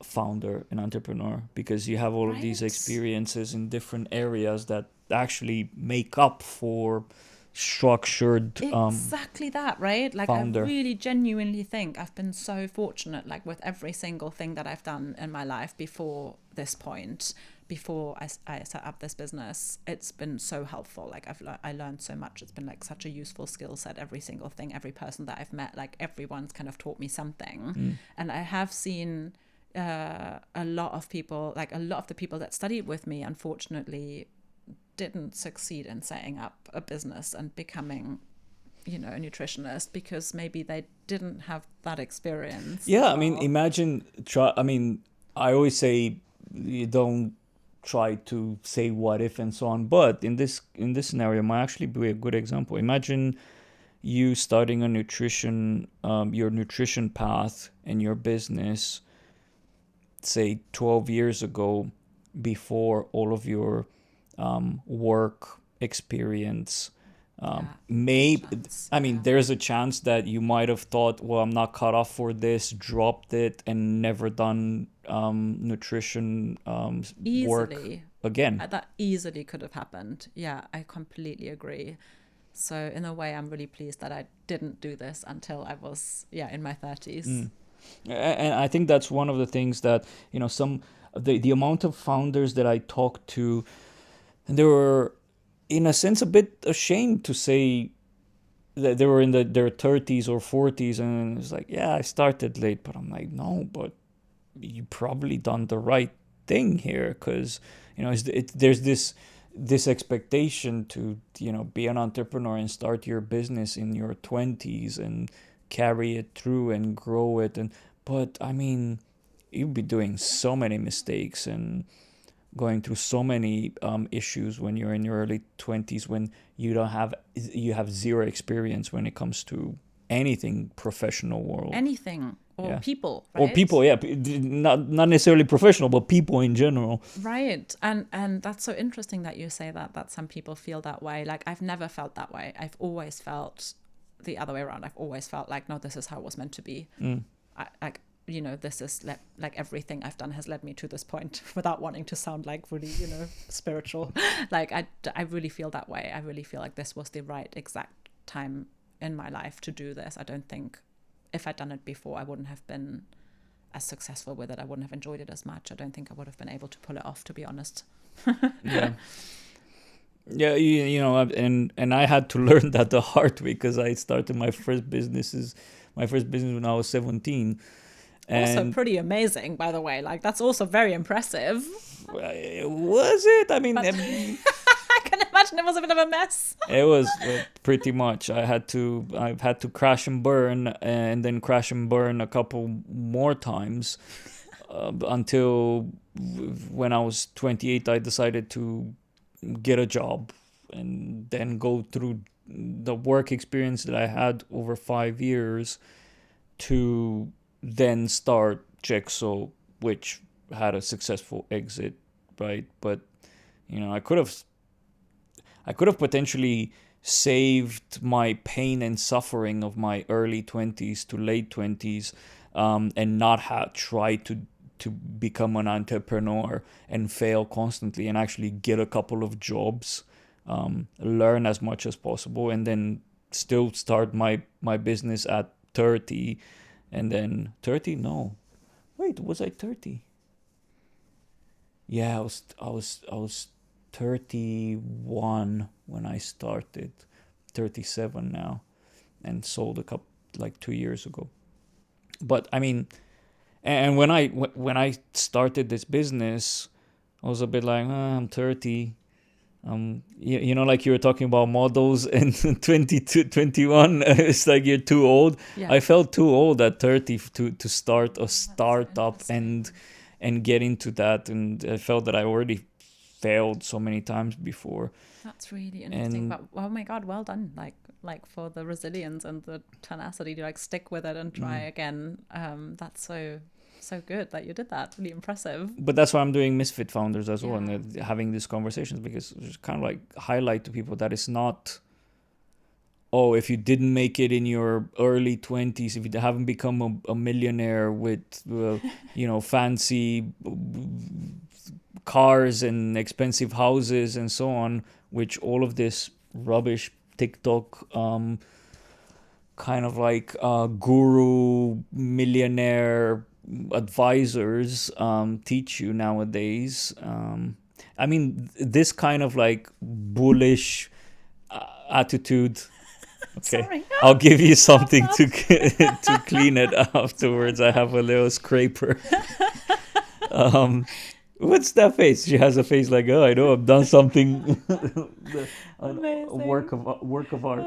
founder and entrepreneur, because you have all of these Right. experiences in different areas that actually make up for structured Exactly that, right? Like, I founder. really genuinely think I've been so fortunate, like, with every single thing that I've done in my life before this point, before I set up this business. It's been so helpful. Like, I learned so much. It's been like such a useful skill set. Every single thing, every person that I've met, like, everyone's kind of taught me something. Mm. And I have seen a lot of people, like a lot of the people that studied with me, unfortunately, didn't succeed in setting up a business and becoming a nutritionist, because maybe they didn't have that experience as Yeah, I mean, well. imagine try. I mean, I always say you don't. try to say what if and so on. But in this scenario, might actually be a good example. Imagine you starting a your nutrition path in your business, say 12 years ago, before all of your work experience. Maybe, I mean, there's a chance that you might have thought, well, I'm not cut off for this, dropped it, and never done nutrition work Easily. again. That easily could have happened. Yeah, I completely agree. So in a way, I'm really pleased that I didn't do this until I was, in my 30s. And I think that's one of the things that, the amount of founders that I talked to, and they were, in a sense, a bit ashamed to say that they were in their 30s or 40s, and it's like, yeah, I started late, but I'm like, no, but you probably done the right thing here, because there's this expectation to be an entrepreneur and start your business in your 20s and carry it through and grow it. But I mean, you'd be doing so many mistakes and going through so many issues when you're in your early 20s, when you have zero experience when it comes to anything professional world. Anything or Yeah. people, Or right? people, yeah, not necessarily professional, but people in general. Right. And that's so interesting that you say that some people feel that way. Like, I've never felt that way. I've always felt the other way around. I've always felt like, no, this is how it was meant to be. This is like everything I've done has led me to this point, without wanting to sound like really, spiritual. Like, I really feel that way. I really feel like this was the right exact time in my life to do this. I don't think if I'd done it before, I wouldn't have been as successful with it. I wouldn't have enjoyed it as much. I don't think I would have been able to pull it off, to be honest. Yeah. Yeah, and I had to learn that the hard way, because I started my first business when I was 17. Also And pretty amazing, by the way. Like, that's also very impressive. was it? I mean, But I can imagine it was a bit of a mess. it was pretty much. I've had to crash and burn, and then crash and burn a couple more times, until when I was 28, I decided to get a job and then go through the work experience that I had over 5 years to then start Jexo, which had a successful exit, right? But I could have potentially saved my pain and suffering of my early 20s to late 20s, and not try to become an entrepreneur and fail constantly, and actually get a couple of jobs, learn as much as possible, and then still start my business at 30. And then 30, no, wait, was I 30? Yeah, I was 31 when I started, 37 now, and sold a couple, like 2 years ago. But I mean, and when I started this business, I was a bit like, I'm 30. Like you were talking about models in 22, 21. It's like you're too old. Yeah. I felt too old at 30 to start a startup So and get into that, and I felt that I already failed so many times before. that's really interesting. And But oh my God, well done. Like for the resilience and the tenacity to like stick with it and try again. That's so good that you did that. Really impressive. but that's why I'm doing Misfit Founders as well, Yeah. and having these conversations, because it's kind of like highlight to people that it's not, oh, if you didn't make it in your early 20s, if you haven't become a millionaire with fancy cars and expensive houses and so on, which all of this rubbish TikTok kind of like guru millionaire advisors teach you nowadays. I mean, this kind of like bullish attitude. Okay, Sorry. I'll give you something to clean it afterwards. I have a little scraper. What's that face? She has a face like, oh, I know I've done something, a work of art.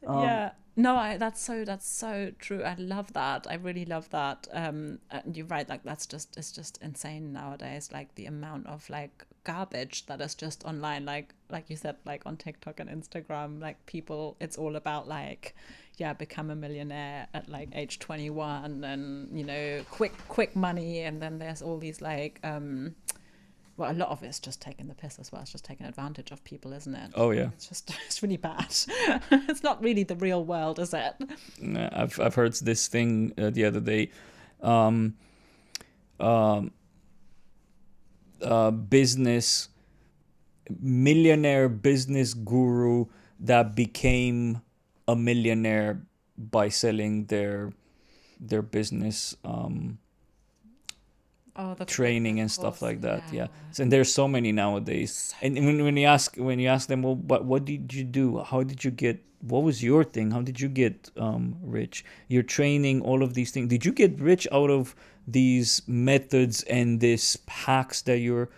Yeah. No, that's so true. I love that. I really love that. And you're right. Like, it's just insane nowadays. Like, the amount of like garbage that is just online, like you said, like on TikTok and Instagram, like people, it's all about like, yeah, become a millionaire at like age 21, and you know, quick money. And then there's all these like well, a lot of it's just taking the piss as well. It's just taking advantage of people, isn't it? Oh yeah. It's just, it's really bad. It's not really the real world, is it? I've heard this thing the other day. Um, um, business millionaire business guru that became a millionaire by selling their business Oh, training and stuff course, like that. yeah. Yeah, and there's so many nowadays. So And when you ask them, well, what did you do? How did you get? What was your thing? How did you get rich? You're training all of these things. Did you get rich out of these methods and these hacks that you're?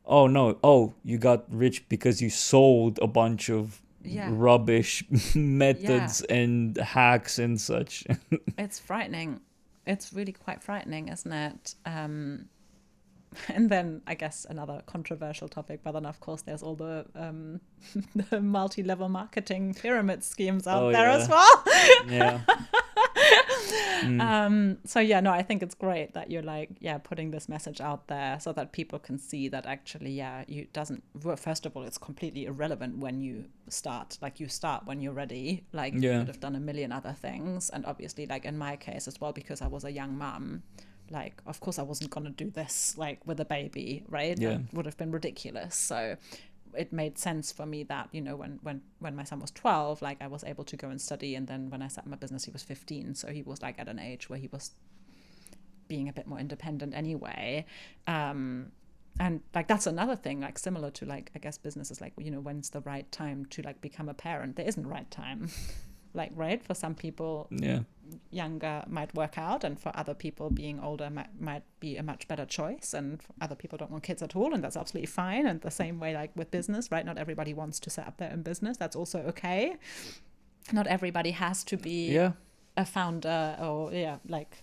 Oh no! Oh, you got rich because you sold a bunch of yeah, rubbish yeah. methods and hacks and such. It's frightening. It's really quite frightening, isn't it? And then I guess another controversial topic, but then of course there's all the the multi-level marketing pyramid schemes Oh out there as yeah, well. yeah. Mm. So yeah, no, I think it's great that you're like, yeah, putting this message out there so that people can see that actually, yeah, you doesn't, well, first of all, it's completely irrelevant when you start. Like you start when you're ready. Like you Yeah, could have done a million other things. And obviously, like in my case as well, because I was a young mum, like of course I wasn't gonna do this like with a baby, right? yeah, That would have been ridiculous. So it made sense for me that, you know, when my son was 12, like I was able to go and study, and then when I started my business he was 15, so he was like at an age where he was being a bit more independent anyway. And like that's another thing, like similar to like I guess businesses, like, you know, when's the right time to like become a parent? There isn't a right time. Like, right, for some people yeah, younger might work out, and for other people being older might be a much better choice, and other people don't want kids at all, and that's absolutely fine. And the same way like with business, right, not everybody wants to set up their own business. That's also okay. Not everybody has to be yeah. a founder, or yeah, like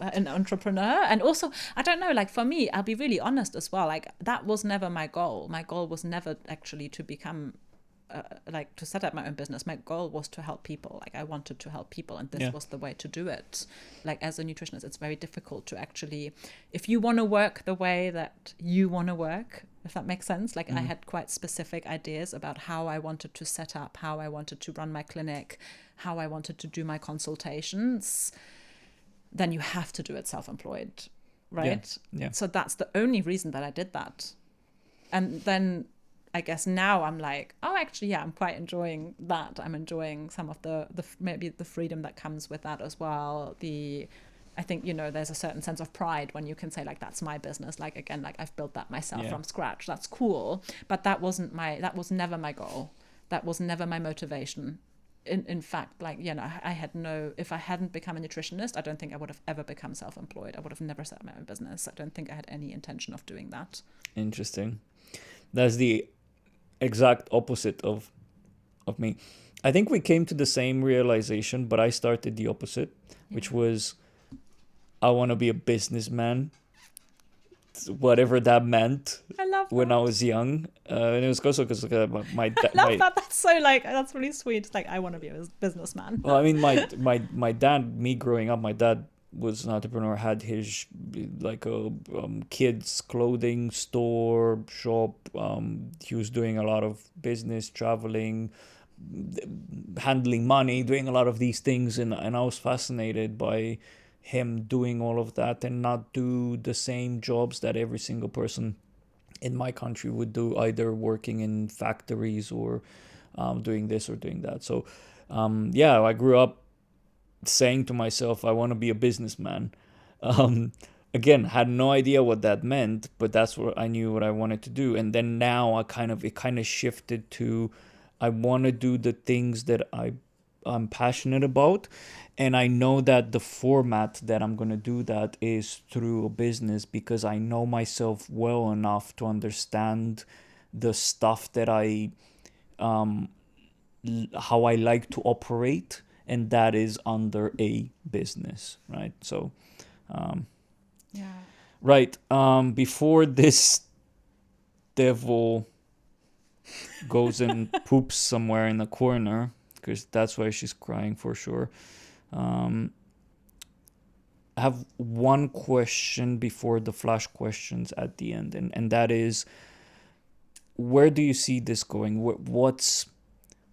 an entrepreneur. And also, I don't know, like for me, I'll be really honest as well, like that was never my goal. My goal was never actually to become like to set up my own business. My goal was to help people. Like I wanted to help people, and this Yeah. was the way to do it. Like as a nutritionist, it's very difficult to actually, if you want to work the way that you want to work, if that makes sense. Like I had quite specific ideas about how I wanted to set up, how I wanted to run my clinic, how I wanted to do my consultations, then you have to do it self-employed, Yeah, right? yeah, So that's the only reason that I did that. And then I guess now I'm like, oh, actually, yeah, I'm quite enjoying that. I'm enjoying some of the maybe the freedom that comes with that as well. I think, you know, there's a certain sense of pride when you can say like, that's my business. Like, again, like I've built that myself yeah. from scratch. That's cool. But that was never my goal. That was never my motivation. In fact, like, you know, if I hadn't become a nutritionist, I don't think I would have ever become self-employed. I would have never set up my own business. I don't think I had any intention of doing that. Interesting. That's the exact opposite of me. I think we came to the same realization, but I started the opposite, which Yeah. was I want to be a businessman, whatever that meant I love when I that. was young. And it was also because I love that. That's so like, that's really sweet. It's like, I want to be a businessman. well, I mean, my dad, me growing up, my dad was an entrepreneur, had his like a kids clothing store shop. He was doing a lot of business, traveling, handling money, doing a lot of these things, and I was fascinated by him doing all of that and not do the same jobs that every single person in my country would do, either working in factories or doing this or doing that. So yeah, I grew up saying to myself, I want to be a businessman. Um, Again, had no idea what that meant, but that's what I knew what I wanted to do. And then now it kind of shifted to I want to do the things that I'm passionate about. And I know that the format that I'm going to do that is through a business, because I know myself well enough to understand the stuff that um, how I like to operate, and that is under a business, right? So, Yeah. right, before this devil goes and poops somewhere in the corner, because that's why she's crying for sure. Um, I have one question before the flash questions at the end, and that is, where do you see this going? What's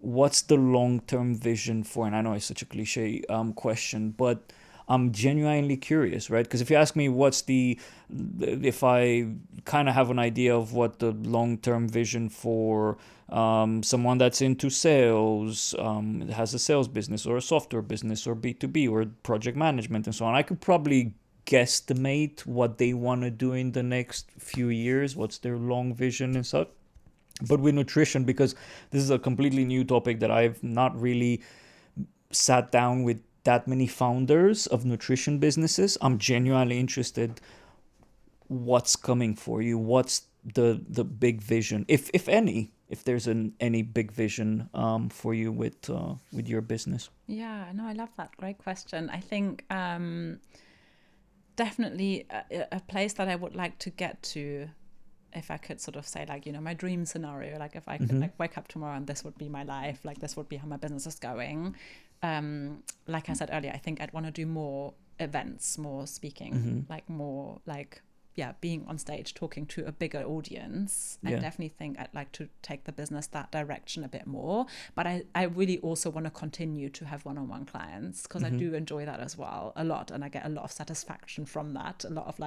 the long-term vision for? And I know it's such a cliche question, but I'm genuinely curious, right? Because if you ask me if I kind of have an idea of what the long-term vision for someone that's into sales, has a sales business or a software business or B2B or project management and so on, I could probably guesstimate what they want to do in the next few years, what's their long vision and such. But with nutrition, because this is a completely new topic that I've not really sat down with that many founders of nutrition businesses, I'm genuinely interested what's coming for you. What's the big vision, if any, if there's any big vision for you with your business? Yeah, no, I love that. Great question. I think definitely a place that I would like to get to, if I could sort of say, like, you know, my dream scenario, like if I could like wake up tomorrow and this would be my life, like this would be how my business is going. Like I said earlier, I think I'd want to do more events, more speaking, like more like, yeah, being on stage, talking to a bigger audience. I definitely think I'd like to take the business that direction a bit more. But I really also want to continue to have one-on-one clients, because I do enjoy that as well a lot. And I get a lot of satisfaction from that. A lot of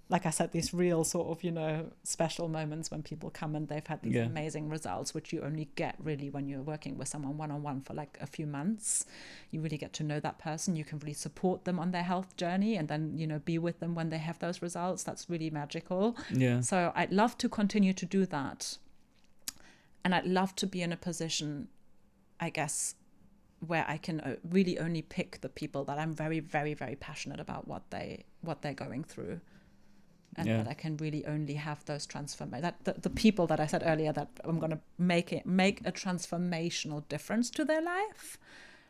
like I said, these real sort of, you know, special moments when people come and they've had these amazing results, which you only get really when you're working with someone one-on-one for like a few months. You really get to know that person. You can really support them on their health journey and then, you know, be with them when they have those results. That's really magical. Yeah. So I'd love to continue to do that. And I'd love to be in a position, I guess, where I can really only pick the people that I'm very, very, very passionate about what they're going through. And that I can really only have those the people that I said earlier, that I'm going to make a transformational difference to their life.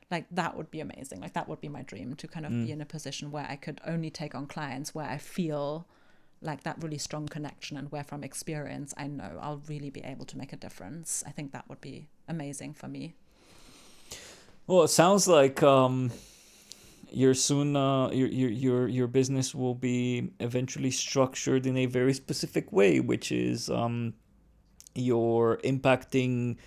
Like that would be amazing. Like that would be my dream, to kind of be in a position where I could only take on clients where I feel like that really strong connection, and where from experience I know I'll really be able to make a difference. I think that would be amazing for me. Well, it sounds like your business will be eventually structured in a very specific way, which is you're impacting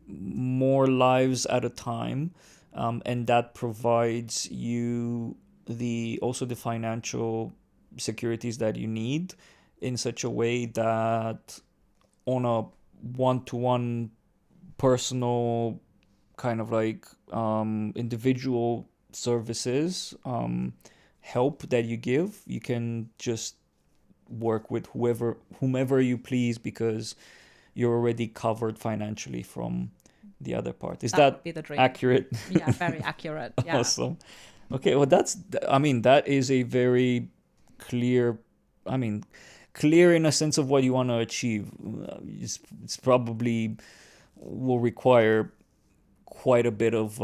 more lives at a time, and that provides you the financial securities that you need, in such a way that on a one-to-one personal kind of like individual services, help that you give, you can just work with whomever you please, because you're already covered financially from the other part. Is that would be the dream. accurate? Yeah, very accurate. Yeah. Awesome. Okay, well that is a very clear, clear in a sense of what you want to achieve. It's probably will require quite a bit of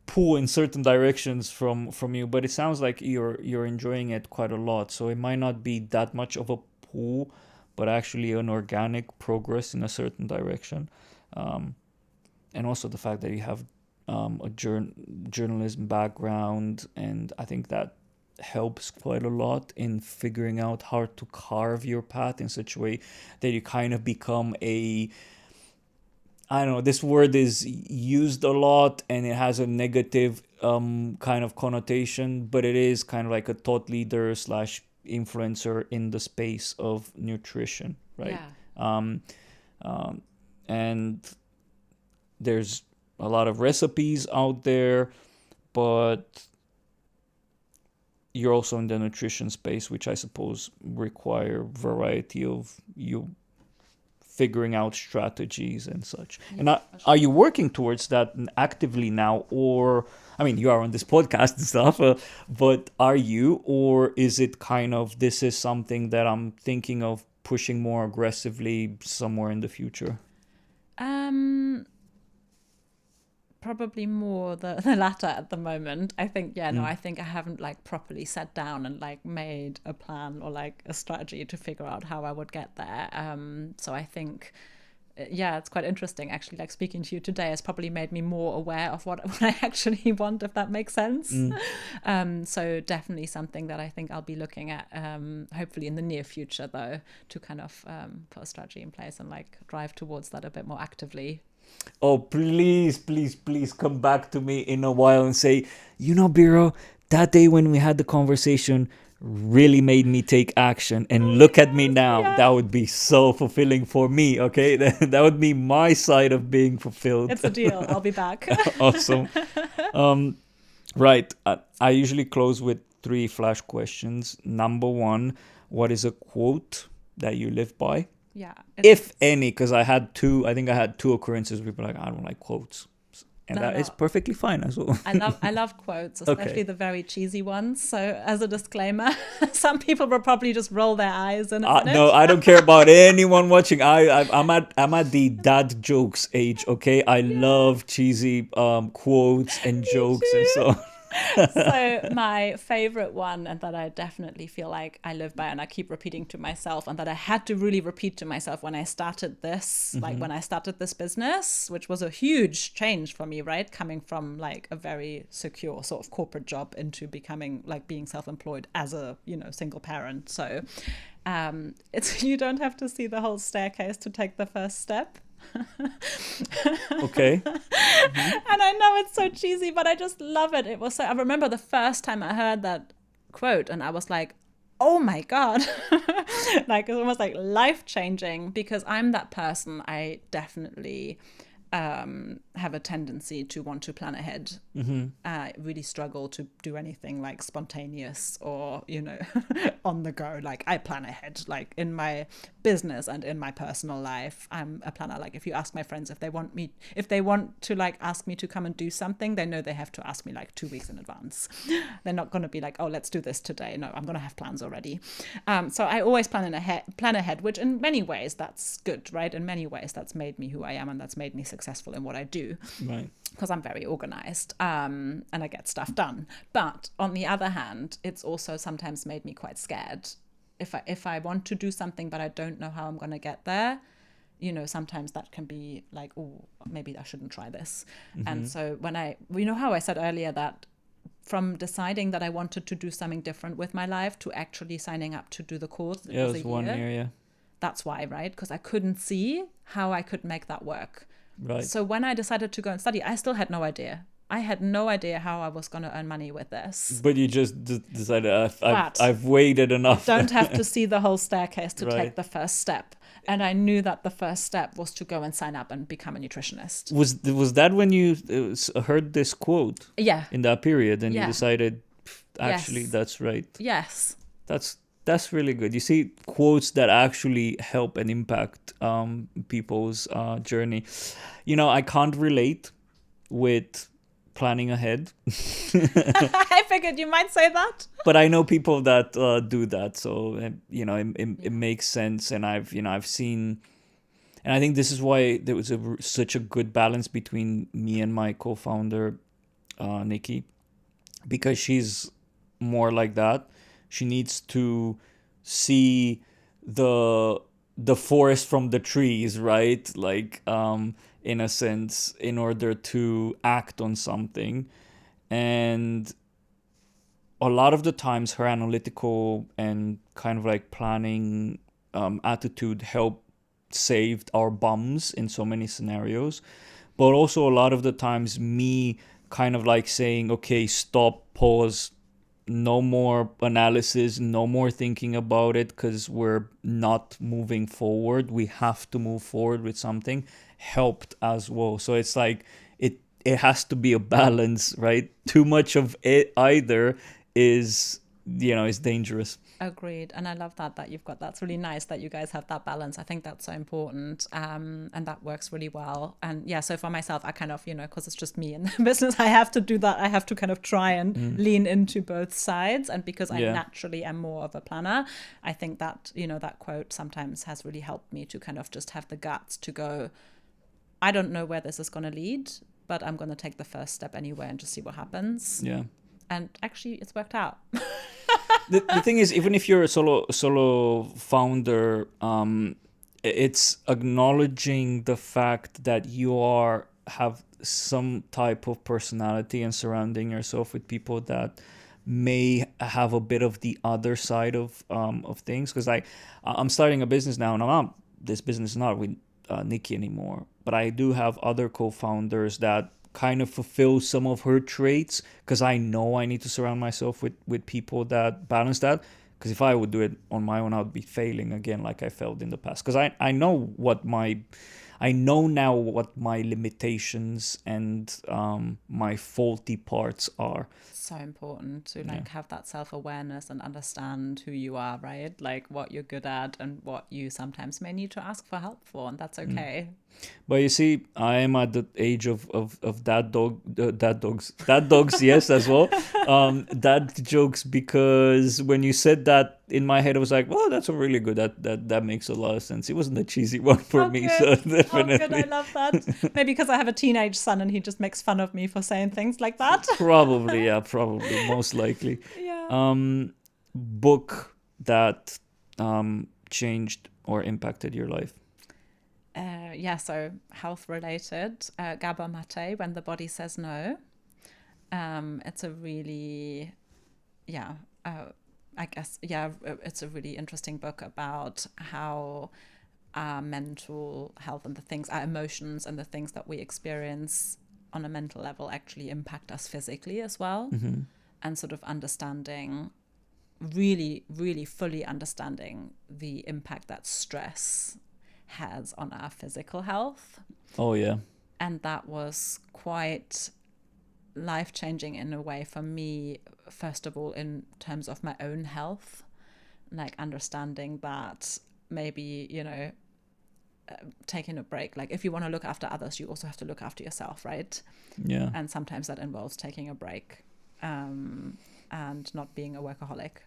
pull in certain directions from you, but it sounds like you're enjoying it quite a lot. So it might not be that much of a pull, but actually an organic progress in a certain direction. And also the fact that you have a journalism background, and I think that helps quite a lot in figuring out how to carve your path in such a way that you kind of become I don't know, this word is used a lot and it has a negative kind of connotation, but it is kind of like a thought leader slash influencer in the space of nutrition, right? Yeah. And there's a lot of recipes out there, but you're also in the nutrition space, which I suppose require variety of you figuring out strategies and such. Yeah, and are you working towards that actively now, or you are on this podcast and stuff, but are you, or is it kind of, this is something that I'm thinking of pushing more aggressively somewhere in the future? Probably more the latter at the moment. I think, I think I haven't like properly sat down and like made a plan or like a strategy to figure out how I would get there. So I think, it's quite interesting actually. Like speaking to you today has probably made me more aware of what I actually want, if that makes sense. So definitely something that I think I'll be looking at, hopefully in the near future though, to kind of put a strategy in place and like drive towards that a bit more actively. Oh, please, please, please come back to me in a while and say, Biro, that day when we had the conversation really made me take action. And look at me now. Yeah. That would be so fulfilling for me, okay? That would be my side of being fulfilled. It's a deal. I'll be back. Awesome. Right. I usually close with 3 flash questions. Number 1, what is a quote that you live by? Yeah. If any, because I had 2, I think I had 2 occurrences where people are like, I don't like quotes. And that is perfectly fine as well. I love quotes, especially the very cheesy ones. So as a disclaimer, some people will probably just roll their eyes and no, I don't care about anyone watching. I'm at the dad jokes age, okay? I love cheesy quotes and jokes and so on. So my favorite one, and that I definitely feel like I live by and I keep repeating to myself, and that I had to really repeat to myself when I started this, like when I started this business, which was a huge change for me, right? Coming from like a very secure sort of corporate job into becoming like being self-employed as a, single parent. So it's, you don't have to see the whole staircase to take the first step. Okay. And I know it's so cheesy, but I just love it. It was so, I remember the first time I heard that quote and I was like, oh my God. Like, it's almost like life-changing, because I'm that person. I definitely have a tendency to want to plan ahead. I really struggle to do anything like spontaneous or, on the go. Like, I plan ahead, like in my business and in my personal life. I'm a planner. Like, if you ask my friends if they want to like ask me to come and do something, they know they have to ask me like 2 weeks in advance. They're not going to be like, oh, let's do this today. No, I'm going to have plans already. So I always plan ahead, which in many ways that's good, right? In many ways that's made me who I am, and that's made me successful in what I do. Right. Because I'm very organized, and I get stuff done. But on the other hand, it's also sometimes made me quite scared. If I want to do something but I don't know how I'm going to get there, sometimes that can be like, oh, maybe I shouldn't try this. And so when how I said earlier that from deciding that I wanted to do something different with my life to actually signing up to do the course, it was 1 year, yeah. That's why, right? Because I couldn't see how I could make that work. Right. So when I decided to go and study, I still had no idea. I had no idea how I was going to earn money with this. But you just decided, I've waited enough. Don't have to see the whole staircase to Right. take the first step. And I knew that the first step was to go and sign up and become a nutritionist. Was that when you heard this quote? Yeah. In that period, and you Yeah. decided, actually, Yes. that's right. Yes. That's really good. You see, quotes that actually help and impact people's journey. I can't relate with planning ahead. I figured you might say that. But I know people that do that, so it makes sense. And I've seen, and I think this is why there was such a good balance between me and my co-founder, Nikki, because she's more like that. She needs to see the forest from the trees, right? Like, in a sense, in order to act on something. And a lot of the times her analytical and kind of like planning attitude helped saved our bums in so many scenarios. But also a lot of the times me kind of like saying, okay, stop, pause, no more analysis, no more thinking about it, because we're not moving forward. We have to move forward with something, helped as well. So it's like it has to be a balance, right? Too much of it either is dangerous. Agreed. And I love that you've got, that's really nice that you guys have that balance. I think that's so important. And that works really well. And yeah, so for myself, I kind of, because it's just me in the business, I have to do that. I have to kind of try and lean into both sides. And because I naturally am more of a planner, I think that, that quote sometimes has really helped me to kind of just have the guts to go, I don't know where this is going to lead, but I'm going to take the first step anyway and just see what happens. Yeah. And actually, it's worked out. The thing is, even if you're a solo founder, it's acknowledging the fact that you have some type of personality and surrounding yourself with people that may have a bit of the other side of things. Because I'm starting a business now, and this business is not with Nikki anymore, but I do have other co-founders that kind of fulfill some of her traits, because I know I need to surround myself with people that balance that. Because if I would do it on my own, I would be failing again like I failed in the past. Because I know now what my limitations and my faulty parts are. So important to have that self-awareness and understand who you are, right? Like what you're good at and what you sometimes may need to ask for help for, and that's okay. But you see, I am at the age of dad dogs, yes, as well. Dad jokes, because when you said that, in my head I was like, well, that's a really good, that makes a lot of sense. It wasn't a cheesy one for me, so definitely. Oh, good, I love that. Maybe because I have a teenage son and he just makes fun of me for saying things like that. Probably, most likely. Yeah. Book that changed or impacted your life. So health related, Gabor Mate, When the Body Says No. It's a really, it's a really interesting book about how our mental health and our emotions and the things that we experience on a mental level actually impact us physically as well. Mm-hmm. And sort of understanding, really, really fully understanding the impact that stress has on our physical health. Oh, yeah. And that was quite life-changing in a way for me, first of all, in terms of my own health, like understanding that maybe, taking a break, like if you want to look after others, you also have to look after yourself, right? Yeah. And sometimes that involves taking a break, and not being a workaholic.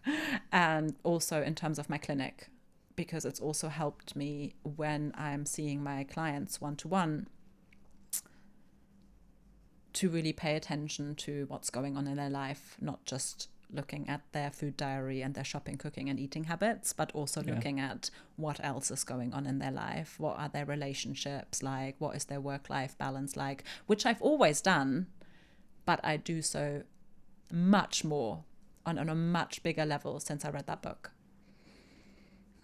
And also in terms of my clinic, because it's also helped me when I'm seeing my clients one-to-one to really pay attention to what's going on in their life, not just looking at their food diary and their shopping, cooking and eating habits, but also looking at what else is going on in their life. What are their relationships like? What is their work-life balance like? Which I've always done, but I do so much more on a much bigger level since I read that book.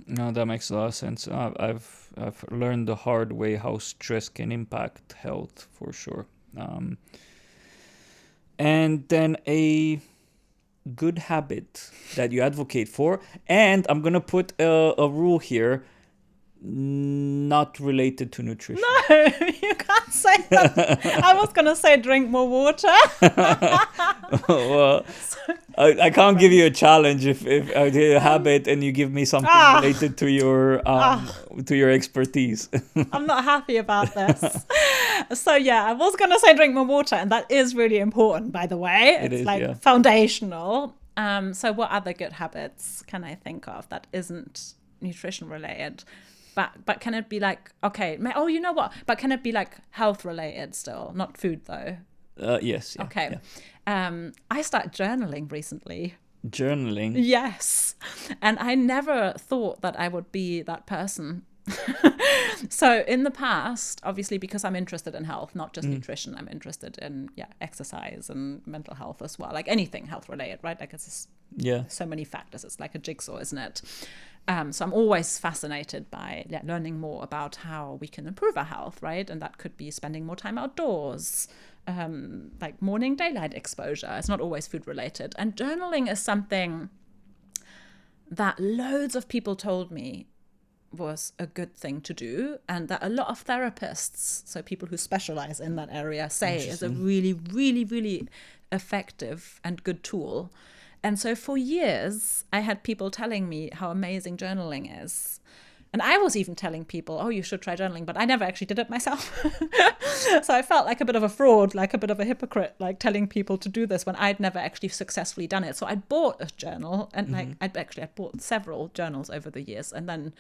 No, that makes a lot of sense. I've learned the hard way how stress can impact health, for sure. And then a good habit that you advocate for, and I'm gonna put a rule here, not related to nutrition. No, you can't say that. I was gonna say drink more water. Well, I can't give you a challenge if I do a habit and you give me something related to your expertise. I'm not happy about this. So I was going to say drink more water, and that is really important, by the way. It's foundational. So what other good habits can I think of that isn't nutrition related? But can it be like, okay, you know what? But can it be like health related still, not food though? Yes. Yeah, okay. Yeah. I started journaling recently. Journaling? Yes. And I never thought that I would be that person. So in the past, obviously, because I'm interested in health, not just nutrition, I'm interested in exercise and mental health as well, like anything health related, right? Like it's so many factors. It's like a jigsaw, isn't it? So I'm always fascinated by learning more about how we can improve our health, right? And that could be spending more time outdoors, like morning daylight exposure. It's not always food related. And journaling is something that loads of people told me was a good thing to do, and that a lot of therapists, so people who specialize in that area, say is a really, really, really effective and good tool. And so for years, I had people telling me how amazing journaling is. And I was even telling people, oh, you should try journaling, but I never actually did it myself. So I felt like a bit of a fraud, like a bit of a hypocrite, like telling people to do this when I'd never actually successfully done it. So I bought a journal, and I bought several journals over the years, and then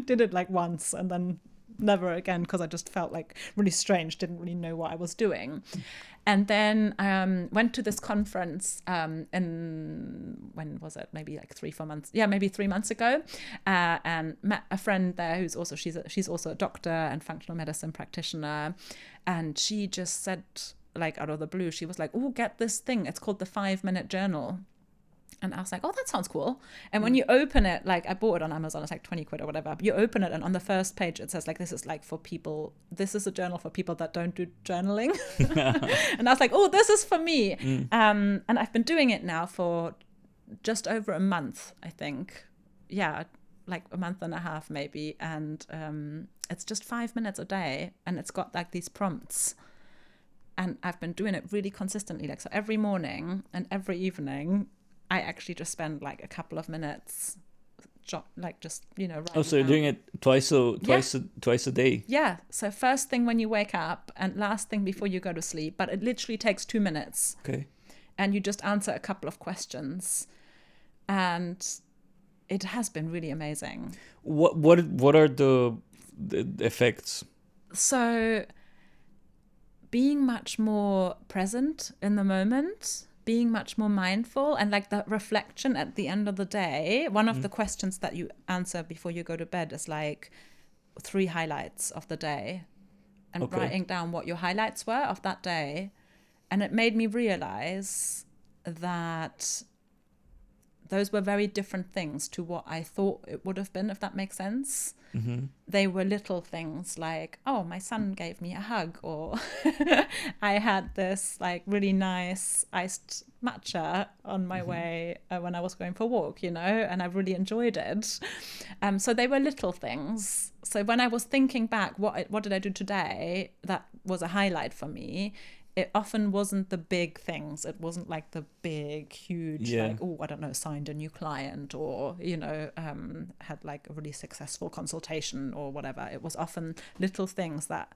did it like once and then never again, because I just felt like really strange, didn't really know what I was doing. And then went to this conference when was it? Maybe like 3-4 months. Yeah, maybe 3 months ago, and met a friend there who's also she's also a doctor and functional medicine practitioner, and she just said, like out of the blue, she was like, "Oh, get this thing. It's called the 5-minute journal." And I was like, oh, that sounds cool. And when you open it, like I bought it on Amazon, it's like 20 quid or whatever. You open it and on the first page, it says like, this is like for people, this is a journal for people that don't do journaling. And I was like, oh, this is for me. And I've been doing it now for just over a month, I think. Yeah, like a month and a half maybe. And it's just 5 minutes a day. And it's got like these prompts. And I've been doing it really consistently. Like, so every morning and every evening, I actually just spend like a couple of minutes, like just, writing so you're down. doing it twice a day. Yeah. So first thing when you wake up and last thing before you go to sleep, but it literally takes 2 minutes. Okay. And you just answer a couple of questions, and it has been really amazing. What are the effects? So being much more present in the moment, being much more mindful, and like the reflection at the end of the day. One of the questions that you answer before you go to bed is like 3 highlights of the day, and writing down what your highlights were of that day. And it made me realize that those were very different things to what I thought it would have been, if that makes sense. Mm-hmm. They were little things like, oh, my son gave me a hug, or I had this like really nice iced matcha on my way when I was going for a walk, and I really enjoyed it. So they were little things. So when I was thinking back, what did I do today that was a highlight for me? It often wasn't the big things. It wasn't like the big, huge, like, oh, I don't know, signed a new client, or, had like a really successful consultation or whatever. It was often little things that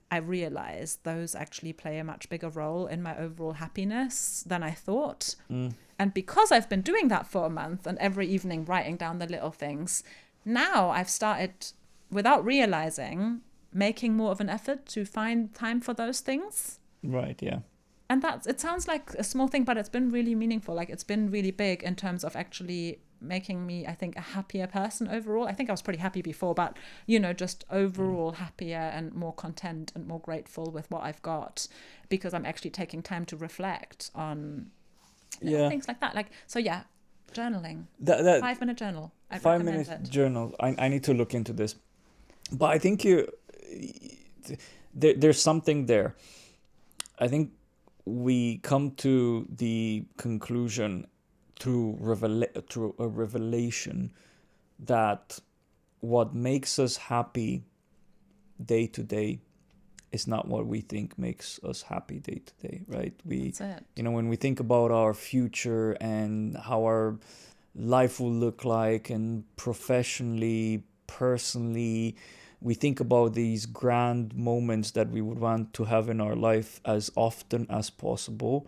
I realized those actually play a much bigger role in my overall happiness than I thought. And because I've been doing that for a month and every evening writing down the little things, now I've started, without realizing, making more of an effort to find time for those things. Right, yeah. And it sounds like a small thing, but it's been really meaningful. Like, it's been really big in terms of actually making me, I think, a happier person overall. I think I was pretty happy before, but, just overall happier and more content and more grateful with what I've got, because I'm actually taking time to reflect on things like that. Like, so yeah, journaling. That 5-minute journal. I 5-minute journal. I need to look into this. But I think there's something there. I think we come to the conclusion through a revelation that what makes us happy day to day is not what we think makes us happy day to day, right? That's it. When we think about our future and how our life will look like, and professionally, personally, we think about these grand moments that we would want to have in our life as often as possible.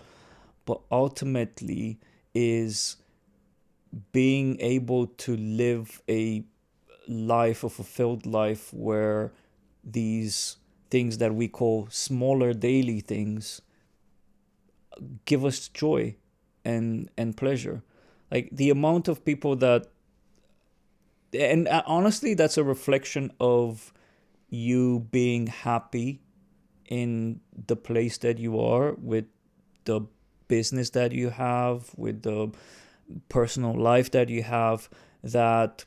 But ultimately is being able to live a fulfilled life where these things that we call smaller daily things give us joy and pleasure. Like the amount of people that, and honestly, that's a reflection of you being happy in the place that you are, with the business that you have, with the personal life that you have, that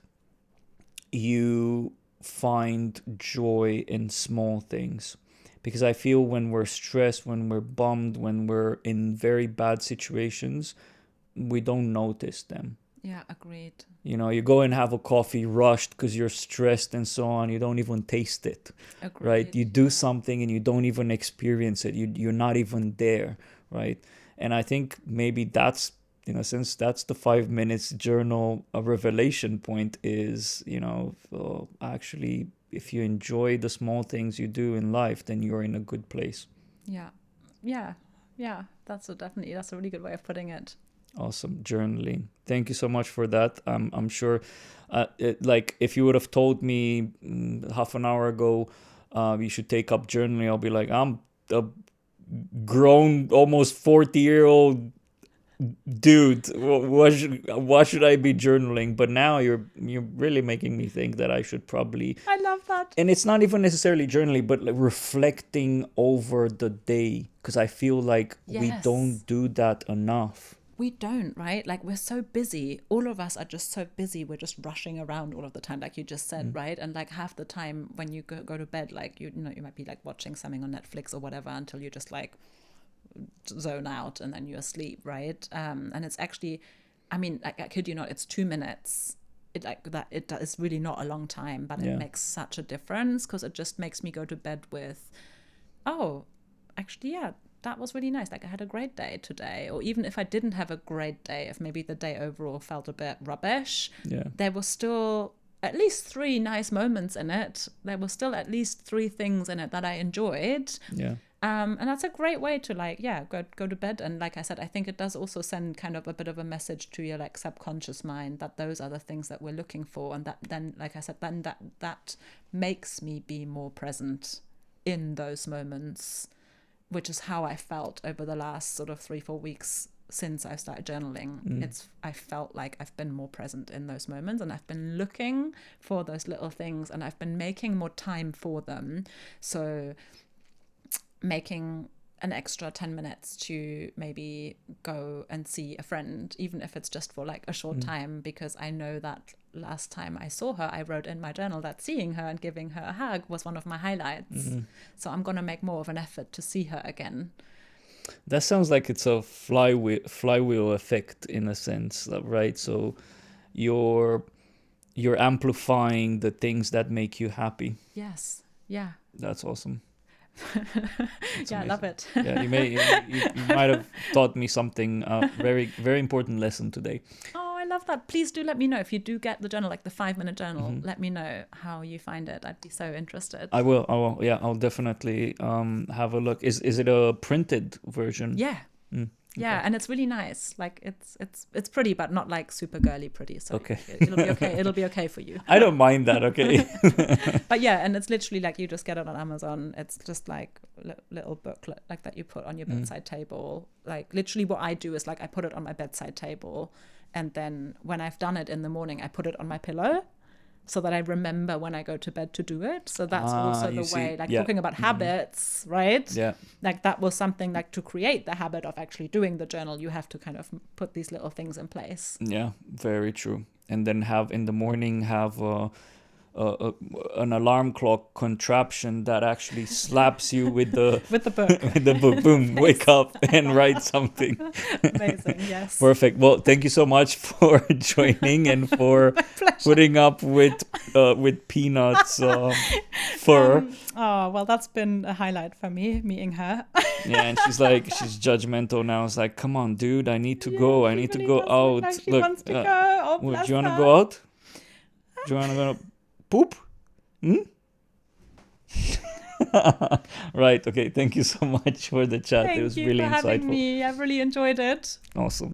you find joy in small things. Because I feel when we're stressed, when we're bummed, when we're in very bad situations, we don't notice them. Yeah, agreed. You go and have a coffee rushed because you're stressed and so on. You don't even taste it, agreed. Right? You do something and you don't even experience it. You're not even there, right? And I think maybe that's, since that's the 5 minutes journal, a revelation point is, actually, if you enjoy the small things you do in life, then you're in a good place. Yeah. That's a really good way of putting it. Awesome. Journaling. Thank you so much for that. I'm sure, like, if you would have told me half an hour ago, you should take up journaling, I'll be like, I'm a grown, almost 40-year-old dude. Why should I be journaling? But now you're really making me think that I should probably. I love that. And it's not even necessarily journaling, but like reflecting over the day, because I feel like we don't do that enough. We don't, right? Like, we're so busy. All of us are just so busy. We're just rushing around all of the time, like you just said, right? And like half the time when you go to bed, like, you know, you might be like watching something on Netflix or whatever until you just like zone out and then you're asleep, right? And it's actually, I mean, like, I kid you not, it's 2 minutes. It is really not a long time, but it makes such a difference, because it just makes me go to bed with, oh, actually, yeah, that was really nice. Like, I had a great day today. Or even if I didn't have a great day, if maybe the day overall felt a bit rubbish, there was still at least 3 nice moments in it. There were still at least 3 things in it that I enjoyed. And that's a great way to like, go to bed. And like I said, I think it does also send kind of a bit of a message to your like subconscious mind that those are the things that we're looking for. And that then, like I said, then that makes me be more present in those moments, which is how I felt over the last sort of 3-4 weeks since I started journaling. I felt like I've been more present in those moments, and I've been looking for those little things, and I've been making more time for them. So making an extra 10 minutes to maybe go and see a friend, even if it's just for like a short time, because I know that last time I saw her, I wrote in my journal that seeing her and giving her a hug was one of my highlights. So I'm going to make more of an effort to see her again. That sounds like it's a flywheel effect in a sense, right? So you're amplifying the things that make you happy. Yes. Yeah. That's awesome. I love it. Yeah, you might have taught me something, very, very important lesson today. Oh, I love that. Please do let me know if you do get the journal, like the 5-minute journal. Let me know how you find it. I'd be so interested. I will. Yeah, I'll definitely have a look. Is it a printed version? Yeah. Yeah, and it's really nice. Like, it's pretty, but not like super girly pretty. So okay. It'll be okay. It'll be okay for you. I don't mind that. Okay. But yeah, and it's literally like you just get it on Amazon. It's just like a little booklet like that you put on your bedside table. Like, literally what I do is like I put it on my bedside table, and then when I've done it in the morning, I put it on my pillow, so that I remember when I go to bed to do it. So that's also the way, like talking about habits, right? Yeah. Like, that was something like to create the habit of actually doing the journal, you have to kind of put these little things in place. Yeah, very true. And then have in the morning an alarm clock contraption that actually slaps you with the with the book. with the book. Boom, wake up and write something. Amazing, yes. Perfect. Well, thank you so much for joining and for putting up with Peanuts fur. Oh, well, that's been a highlight for me, meeting her. Yeah, and she's judgmental now. It's like, come on, dude, I need to go. I need to go out. Like she wants to go. Oh, do bless you want to her. go out? Do you want to go poop? Right. Okay. Thank you so much for the chat. It was really insightful. Thank you for having me. I've really enjoyed it. Awesome.